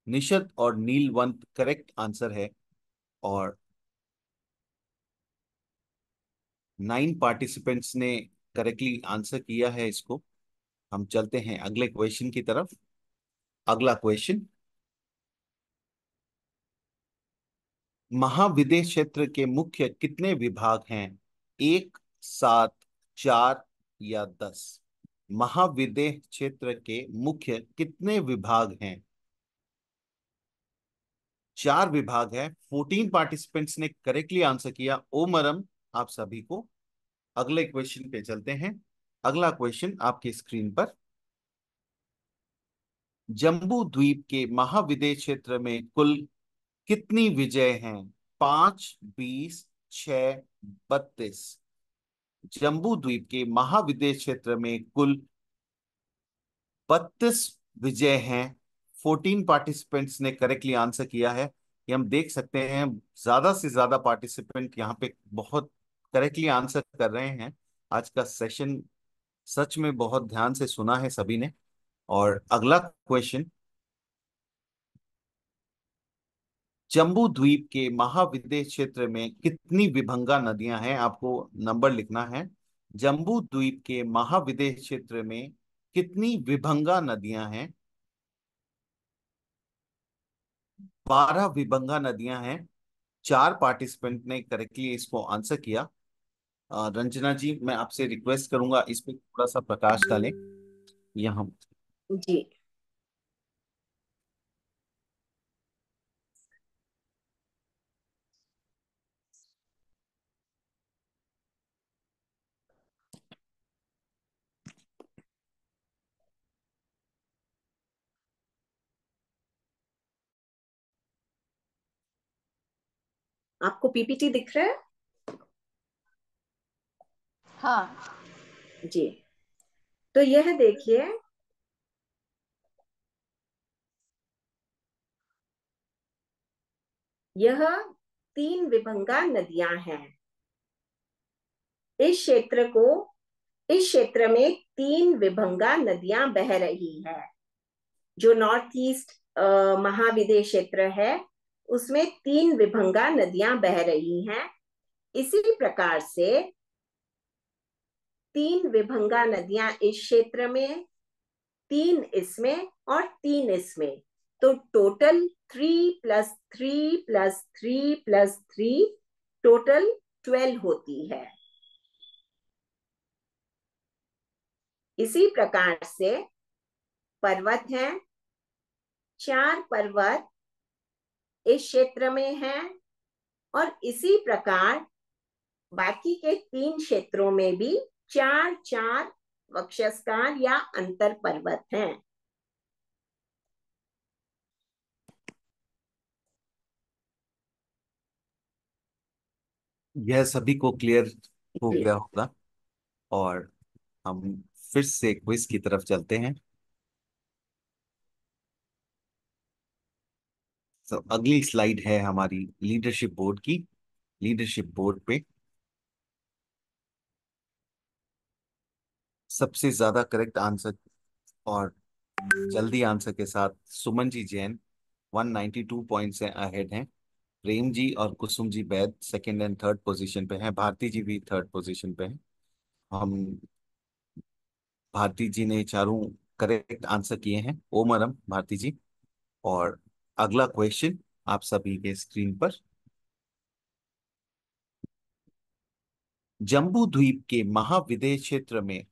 निशत और नीलवंत करेक्ट आंसर है और 9 पार्टिसिपेंट्स ने करेक्टली आंसर किया है इसको। हम चलते हैं अगले क्वेश्चन की तरफ। अगला क्वेश्चन, महाविदेश क्षेत्र के मुख्य कितने विभाग हैं? 1, 7, 4 या 10? महाविदेश क्षेत्र के मुख्य कितने विभाग हैं? 4 विभाग है। 14 पार्टिसिपेंट्स ने करेक्टली आंसर किया। ओ मरम आप सभी को। अगले क्वेश्चन पे चलते हैं। अगला क्वेश्चन आपकी स्क्रीन पर। जम्बू द्वीप के महाविदेश क्षेत्र में कुल कितनी विजय हैं? 5, 20, 6, 32? जम्बू द्वीप के महाविदेश क्षेत्र में कुल 32 विजय हैं। 14 पार्टिसिपेंट्स ने करेक्टली आंसर किया है। ये हम देख सकते हैं ज्यादा से ज्यादा पार्टिसिपेंट यहाँ पे बहुत करेक्टली आंसर कर रहे हैं। आज का सेशन सच में बहुत ध्यान से सुना है सभी ने। और अगला क्वेश्चन, जम्बू द्वीप के महाविदेश क्षेत्र में कितनी विभंगा नदियां हैं? आपको नंबर लिखना है। जम्बू द्वीप के महाविदेश क्षेत्र में कितनी विभंगा नदियां हैं? 12 विभंगा नदियां हैं। 4 पार्टिसिपेंट ने करेक्टली इसको आंसर किया। रंजना जी, मैं आपसे रिक्वेस्ट करूंगा इस पे थोड़ा सा प्रकाश डालें यहाँ। जी, आपको पीपीटी दिख रहा है? हाँ। जी, तो यह देखिए, यह 3 विभंगा नदियां हैं। इस क्षेत्र में 3 विभंगा नदियां बह रही है। जो नॉर्थ ईस्ट महाविदेश क्षेत्र है उसमें 3 विभंगा नदियां बह रही हैं। इसी प्रकार से 3 विभंगा नदियां इस क्षेत्र में, 3 इसमें और 3 इसमें, तो टोटल 3 + 3 + 3 + 3 टोटल 12 होती है। इसी प्रकार से पर्वत हैं, 4 पर्वत इस क्षेत्र में हैं और इसी प्रकार बाकी के 3 क्षेत्रों में भी 4-4 वक्षस्कार या अंतर पर्वत हैं। यह सभी को क्लियर हो जी। गया होगा और हम फिर से क्विज की तरफ चलते हैं। तो अगली स्लाइड है हमारी लीडरशिप बोर्ड की। लीडरशिप बोर्ड पे सबसे ज्यादा करेक्ट आंसर और जल्दी आंसर के साथ सुमन जी जैन 192 पॉइंट से अहेड हैं। प्रेम जी और कुसुम जी बैद सेकंड एंड थर्ड पोजीशन पे हैं। भारती जी भी थर्ड पोजीशन पे हैं। हम भारती जी ने चारों करेक्ट आंसर किए हैं। ओमरम भारती जी। और अगला क्वेश्चन आप सभी के स्क्रीन पर। जम्बू द्वीप के महाविदय क्षेत्र में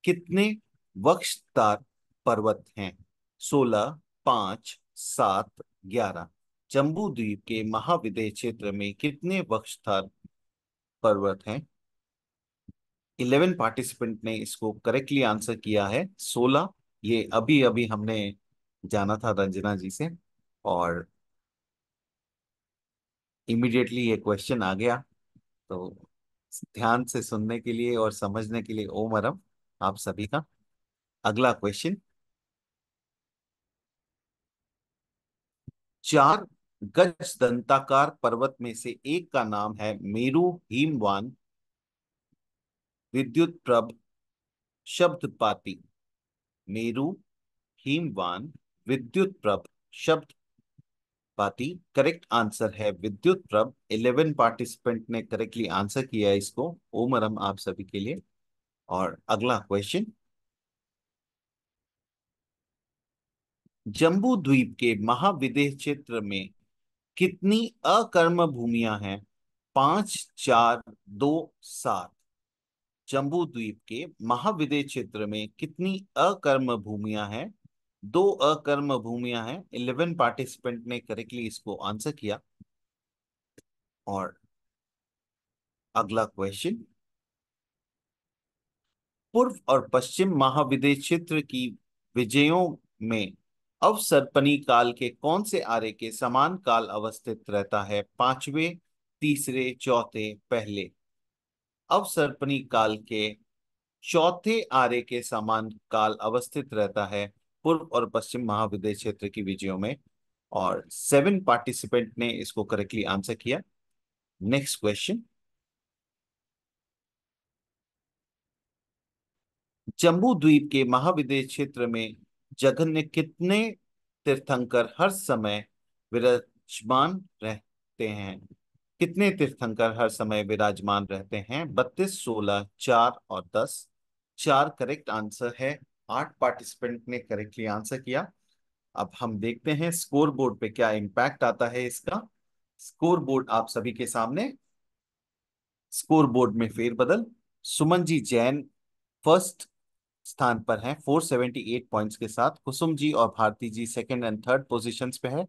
कितने वक्षतार पर्वत हैं? 16, 5, 7, 11। जम्बू द्वीप के महाविदय क्षेत्र में कितने वक्षतार पर्वत हैं? 11 पार्टिसिपेंट ने इसको करेक्टली आंसर किया है। 16 ये अभी अभी हमने जाना था रंजना जी से और इमीडिएटली ये क्वेश्चन आ गया। तो ध्यान से सुनने के लिए और समझने के लिए ओम अरब आप सभी का। अगला क्वेश्चन। 4 गज दंताकार पर्वत में से एक का नाम है मेरु हिमवान विद्युत प्रभ शब्दपाती। मेरु हिमवान विद्युत प्रभ शब्दपाती। करेक्ट आंसर है विद्युत प्रभ। 11 पार्टिसिपेंट ने करेक्टली आंसर किया है इसको। ओमरम आप सभी के लिए। और अगला क्वेश्चन। जम्बू द्वीप के महाविदेह क्षेत्र में कितनी अकर्म भूमियां हैं? 5, 4, 2, 7। जम्बू द्वीप के महाविदेह क्षेत्र में कितनी अकर्म भूमियां हैं? 2 अकर्म भूमियां हैं। 11 पार्टिसिपेंट ने करेक्टली इसको आंसर किया। और अगला क्वेश्चन। पूर्व और पश्चिम महाविदेह क्षेत्र की विजयों में अवसर्पणी काल के कौन से आर्य के समान काल अवस्थित रहता है? पांचवें, तीसरे, चौथे, पहले। अवसर्पणी काल के चौथे आर्य के समान काल अवस्थित रहता है पूर्व और पश्चिम महाविदेह क्षेत्र की विजयों में। और 7 पार्टिसिपेंट ने इसको करेक्टली आंसर किया। Next question. जम्बू द्वीप के महाविदेह क्षेत्र में जघन्य कितने तीर्थंकर हर समय विराजमान रहते हैं? कितने तीर्थंकर हर समय विराजमान रहते हैं? 32, 16, 4 और 10। 4 करेक्ट आंसर है। 8 पार्टिसिपेंट ने करेक्टली आंसर किया। अब हम देखते हैं स्कोर बोर्ड पे क्या इम्पैक्ट आता है इसका। स्कोर बोर्ड आप सभी के सामने। स्कोर बोर्ड में फेरबदल। सुमन जी जैन फर्स्ट स्थान पर हैं 478 पॉइंट्स के साथ। कुसुम जी और भारती जी सेकंड एंड थर्ड पोजीशंस पे है।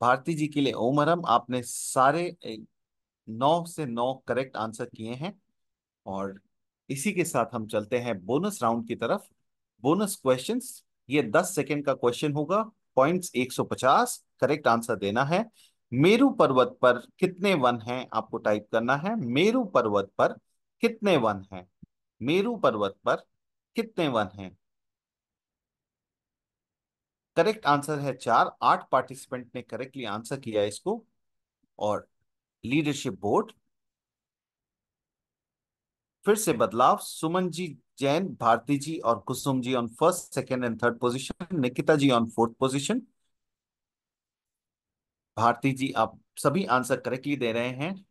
भारती जी के लिए ओमरम आपने सारे 9 से 9 करेक्ट आंसर किए हैं। और इसी के साथ हम चलते हैं बोनस राउंड की तरफ। Bonus questions. ये 10 सेकंड का क्वेश्चन होगा। पॉइंट्स 150। करेक्ट आंसर देना है। मेरू पर्वत पर कितने वन हैं? आपको टाइप करना है मेरू पर्वत पर कितने वन हैं। मेरू पर्वत पर कितने वन हैं? करेक्ट आंसर है 4। 8 पार्टिसिपेंट ने करेक्टली आंसर किया इसको। और लीडरशिप बोर्ड फिर से बदलाव। सुमन जी जैन, भारती जी और Kusum ji on first, second and third position. Nikita ji on fourth position. Bharti ji आप सभी आंसर करेक्टली दे रहे हैं।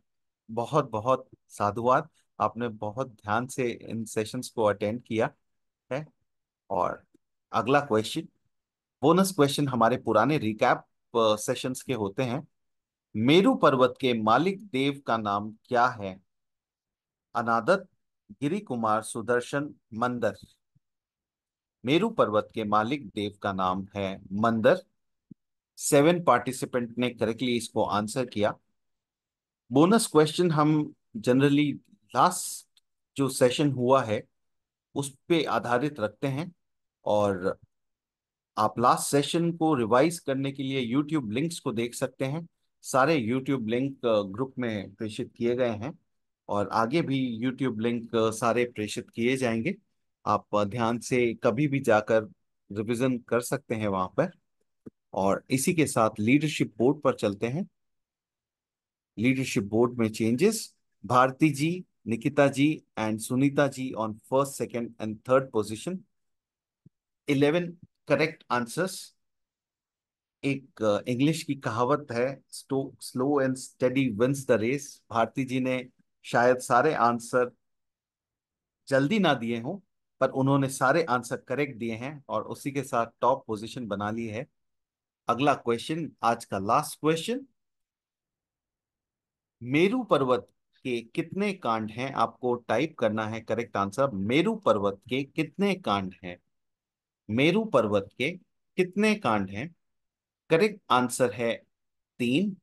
बहुत बहुत साधुवाद। आपने बहुत ध्यान से इन सेशंस को अटेंड किया है। और अगला क्वेश्चन। बोनस क्वेश्चन हमारे पुराने रिकैप सेशंस के होते हैं। मेरू पर्वत के मालिक देव का नाम क्या है? अनादत, गिरी कुमार, सुदर्शन, मंदर। मेरू पर्वत के मालिक देव का नाम है मंदर। 7 पार्टिसिपेंट ने करेक्टली इसको आंसर किया। बोनस क्वेश्चन हम जनरली लास्ट जो सेशन हुआ है उस पे आधारित रखते हैं। और आप लास्ट सेशन को रिवाइज करने के लिए यूट्यूब लिंक्स को देख सकते हैं। सारे यूट्यूब लिंक ग्रुप में प्रेषित किए गए हैं। और आगे भी यूट्यूब लिंक सारे प्रेषित किए जाएंगे। आप ध्यान से कभी भी जाकर रिवीजन कर सकते हैं वहां पर। और इसी के साथ लीडरशिप बोर्ड पर चलते हैं। लीडरशिप बोर्ड में changes: Bharti ji, Nikita ji and Sunita ji on first, second and third position. 11 correct answers. एक इंग्लिश की कहावत है, slow and steady wins the race. Bharti ji ने शायद सारे आंसर जल्दी ना दिए हों, पर उन्होंने सारे आंसर करेक्ट दिए हैं और उसी के साथ टॉप पोजीशन बना ली है। अगला क्वेश्चन, आज का लास्ट क्वेश्चन। मेरू पर्वत के कितने कांड हैं? आपको टाइप करना है करेक्ट आंसर। मेरू पर्वत के कितने कांड हैं? मेरू पर्वत के कितने कांड हैं? करेक्ट आंसर है 3।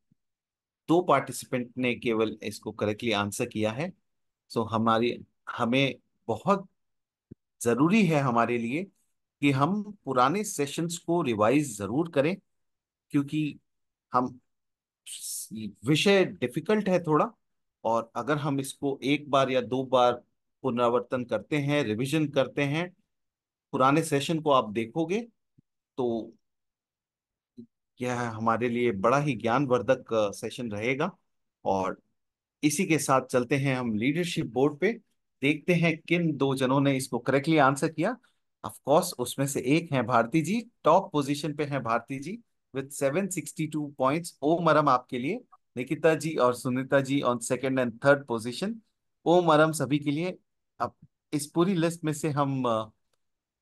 2 पार्टिसिपेंट ने केवल इसको करेक्टली आंसर किया है। सो हमें बहुत जरूरी है हमारे लिए कि हम पुराने सेशंस को रिवाइज जरूर करें, क्योंकि हम विषय डिफिकल्ट है थोड़ा, और अगर हम इसको एक बार या 2 बार पुनरावर्तन करते हैं, रिवीजन करते हैं, पुराने सेशन को आप देखोगे तो यह हमारे लिए बड़ा ही ज्ञानवर्धक सेशन रहेगा। और इसी के साथ चलते हैं हम लीडरशिप बोर्ड पे, देखते हैं किन 2 जनों ने इसको करेक्टली आंसर किया। ऑफ कोर्स उसमें से एक है भारती जी, टॉप पोजीशन पे है भारती जी विद 762 पॉइंट्स। ओ मरम आपके लिए। निकिता जी और Sunita ji on second and third position. ओ मरम सभी के लिए। अब इस पूरी लिस्ट में से हम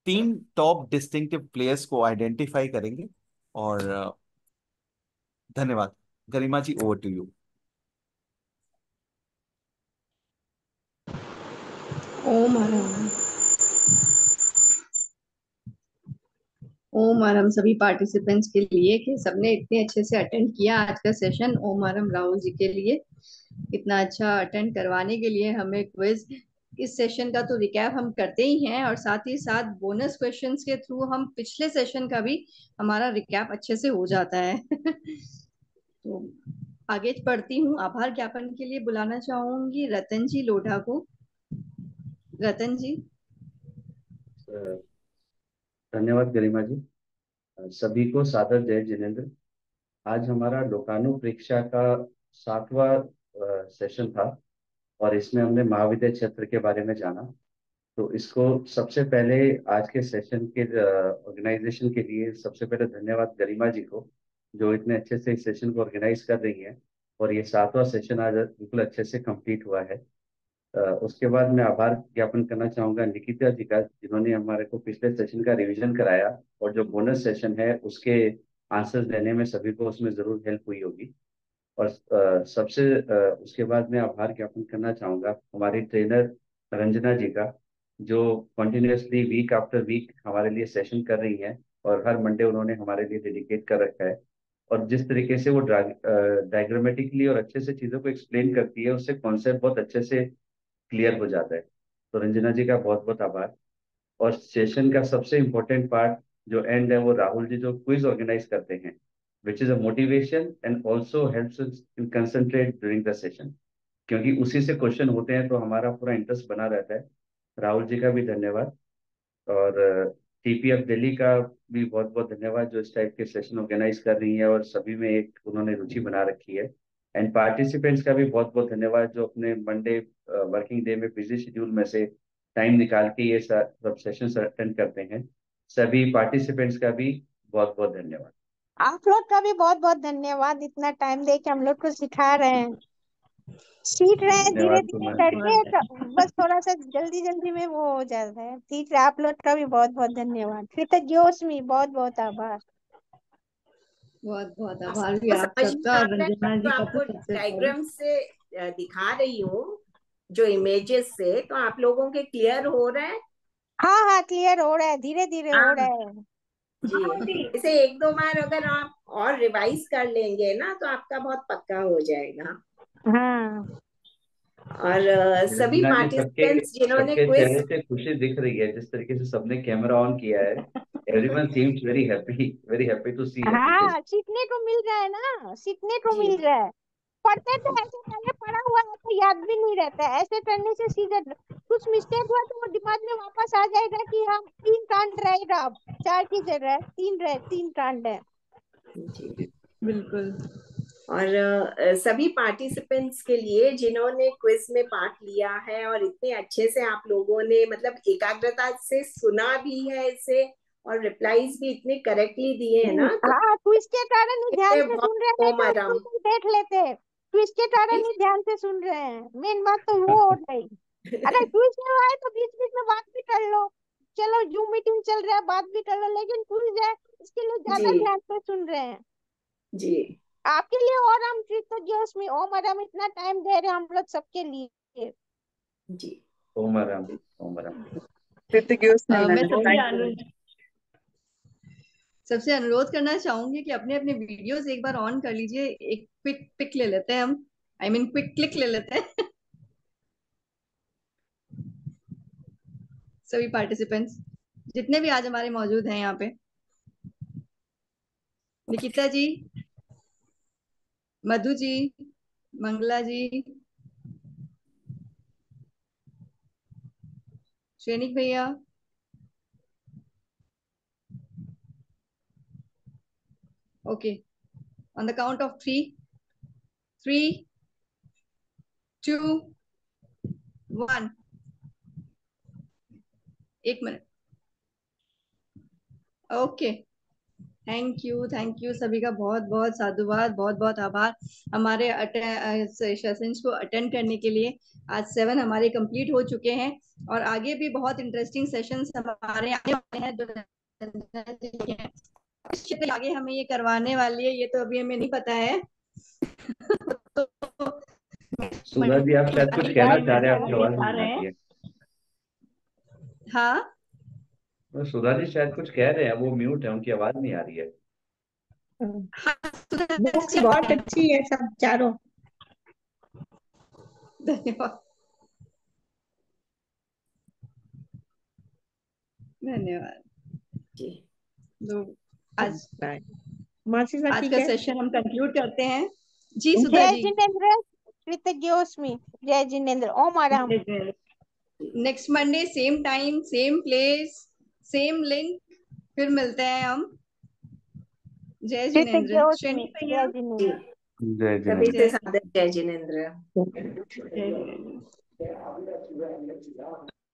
3 टॉप डिस्टिंक्टिव प्लेयर्स को आइडेंटिफाई करेंगे। और धन्यवाद। गरिमा जी, ओवर टू यू। ओम हरम। ओम आरम सभी पार्टिसिपेंट्स के लिए कि सबने इतने अच्छे से अटेंड किया आज का सेशन। ओम आरम राहुल जी के लिए इतना अच्छा अटेंड करवाने के लिए। हमें क्विज इस सेशन का तो रिकैप हम करते ही हैं, और साथ ही साथ बोनस क्वेश्चंस के थ्रू हम पिछले सेशन का भी हमारा रिकैप अच्छे से हो जाता है। तो आगे बढ़ती हूँ। आभार ज्ञापन के लिए बुलाना चाहूंगी रतन जी लोढ़ा को। रतन जी। धन्यवाद गरिमा जी। सभी को सादर जय जिनेन्द्र। आज हमारा लोकानु परीक्षा का 7वां सेशन था और इसमें हमने महाविद्यालय क्षेत्र के बारे में जाना। तो इसको सबसे पहले आज के सेशन के ऑर्गेनाइजेशन के लिए सबसे पहले धन्यवाद गरिमा जी को, जो इतने अच्छे से इस सेशन को ऑर्गेनाइज कर रही हैं। और ये 7वां सेशन आज बिल्कुल अच्छे से कंप्लीट हुआ है। उसके बाद मैं आभार ज्ञापन करना चाहूंगा निकिता जी का, जिन्होंने हमारे को पिछले सेशन का रिवीजन कराया और जो बोनस सेशन है उसके आंसर्स देने में सभी को उसमें जरूर हेल्प हुई होगी। और उसके बाद मैं आभार ज्ञापन करना चाहूंगा हमारी ट्रेनर रंजना जी का, जो कंटिन्यूअसली वीक आफ्टर वीक हमारे लिए सेशन कर रही हैं और हर मंडे उन्होंने हमारे लिए डेडिकेट कर रखा है। और जिस तरीके से वो डायग्रामेटिकली और अच्छे से चीज़ों को एक्सप्लेन करती है, उससे कॉन्सेप्ट बहुत अच्छे से क्लियर हो जाता है। तो रंजना जी का बहुत बहुत आभार। और सेशन का सबसे इम्पोर्टेंट पार्ट जो एंड है, वो राहुल जी जो क्विज ऑर्गेनाइज करते हैं, which is a motivation and also helps us in concentrate during the session, क्योंकि उसी से क्वेश्चन होते हैं तो हमारा पूरा इंटरेस्ट बना रहता है। राहुल जी का भी धन्यवाद। और टीपीएफ दिल्ली का भी बहुत बहुत धन्यवाद, जो इस टाइप के सेशन ऑर्गेनाइज कर रही है और सभी में एक उन्होंने रुचि बना रखी है। एंड पार्टिसिपेंट्स का भी बहुत बहुत धन्यवाद, जो अपने मंडे वर्किंग डे में बिजी शेड्यूल में से टाइम निकाल के ये सब सेशन अटेंड करते हैं। सभी पार्टिसिपेंट्स का भी बहुत बहुत धन्यवाद। आप लोग का भी बहुत बहुत धन्यवाद, इतना टाइम दे के हम लोग को सिखा रहे हैं। सीख रहे हैं धीरे धन्यवाद धीरे कुमार जी। करके, बस थोड़ा सा जल्दी जल्दी में वो हो जाता है। ठीक है, आप लोग का भी बहुत बहुत धन्यवाद। फिर तो जोश में बहुत बहुत आभार। बहुत बहुत आभार भी आपको आप समझ में सबका, आ और रहा है? रंजना जी तो का तो आपको सबसे पहले। डायग्राम से दिखा रही हूँ, जो इमेजेस से, तो आप लोगों के क्लियर हो रहा है? हाँ हाँ, क्लियर हो रहा है, धीरे धीरे हो रहा हाँ है। जी। इसे एक दो बार अगर आप और रिवाइज कर लेंगे ना, तो आपका बहुत पक्का हो जाएगा। हाँ और सभी रंजना जी, सबके पार्टिसिपेंट्स जिन्होंने सबके क्विज, चेहरे पे खुशी दिख रही है जिस तरीके से सबने कैमरा ऑन किया है। Everyone seems very happy to see everything. हाँ, सीखने को मिल रहा है ना, सीखने को जी मिल रहा है। पढ़ते थे ऐसे, पहले पढ़ा हुआ है तो याद भी नहीं रहता है, ऐसे करने से सीधे कुछ मिस्टेक हुआ तो वो दिमाग में वापस आ जाएगा कि हम 3 कांड रहेगा, अब 4 की जगह 3 कांड है। जी बिल्कुल। और सभी पार्टिसिपेंट्स के लिए जिन्होंने क्विज में पार्ट लिया है और इतने अच्छे से आप लोगों ने मतलब एकाग्रता से सुना भी है इसे और रिप्लाईज भी इतने करेक्टली दिए हैं ना, तो हाँ, क्विज के कारण ही ध्यान से सुन रहे हैं, नहीं ओम तो अरम। स्कूल में देख लेते हैं। क्विज के कारण ही ध्यान से सुन रहे हैं, मेन बात तो वो हो रही। अरे क्विज में आए तो बीच बीच में बात भी कर लो, चलो जूम मीटिंग चल रहा है बात भी कर लो, लेकिन क्विज है इसके लिए ज्यादा जी ध्यान से सुन रहे हैं। जी आपके लिए और हम तो जोश में ओम मैडम इतना टाइम दे रहे हैं हम लोग सबके लिए। जी ओम राम, ओम राम। मैं सबसे अनुरोध करना चाहूंगी कि अपने अपने वीडियोस एक बार ऑन कर लीजिए, एक क्विक पिक ले लेते हैं हम, आई मीन क्विक क्लिक ले लेते हैं। सभी पार्टिसिपेंट्स जितने भी आज हमारे मौजूद हैं यहाँ पे, निकिता जी, मधु जी, मंगला जी, श्रेनिक भैया, okay, on the count of 3, 3, 2, 1, 1 minute, okay. Thank you सभी का बहुत बहुत साधुवाद, बहुत बहुत आभार हमारे सेशंस को अटेंड करने के लिए। आज 7 हमारे कंप्लीट हो चुके हैं और आगे भी बहुत इंटरेस्टिंग सेशंस हमारे आने वाले हैं, जो क्षेत्र आगे हमें ये करवाने वाली है ये तो अभी हमें नहीं पता है। तो सुधा जी आप शायद कुछ कहना चाह रहे हैं, आपकी आवाज आ नहीं रहे आ रही हैं। है। हाँ, तो सुधा जी शायद कुछ कह रहे हैं, वो म्यूट है, उनकी आवाज नहीं आ रही है। बुक्स बहुत अच्छी है सब चारों। धन्यवाद धन्यवाद। जी तो आज मासी सा आज ठीक का है। सेशन हम कंक्लूड करते हैं। जी सुधा जय जी, जिनेन्द्र, कृतज्ञोस्मि, जय जिनेन्द्र, ओम आराम। Next Monday same time same place same link फिर मिलते हैं हम। जय जिनेन्द्र। कृतज्ञोस्मि, श्रेणी भैया, जय जी जिनेन्द्र। जय सभी जिनेन्द्र। से सादर जय जिनेन्द्र। जय जिनेन्द्र।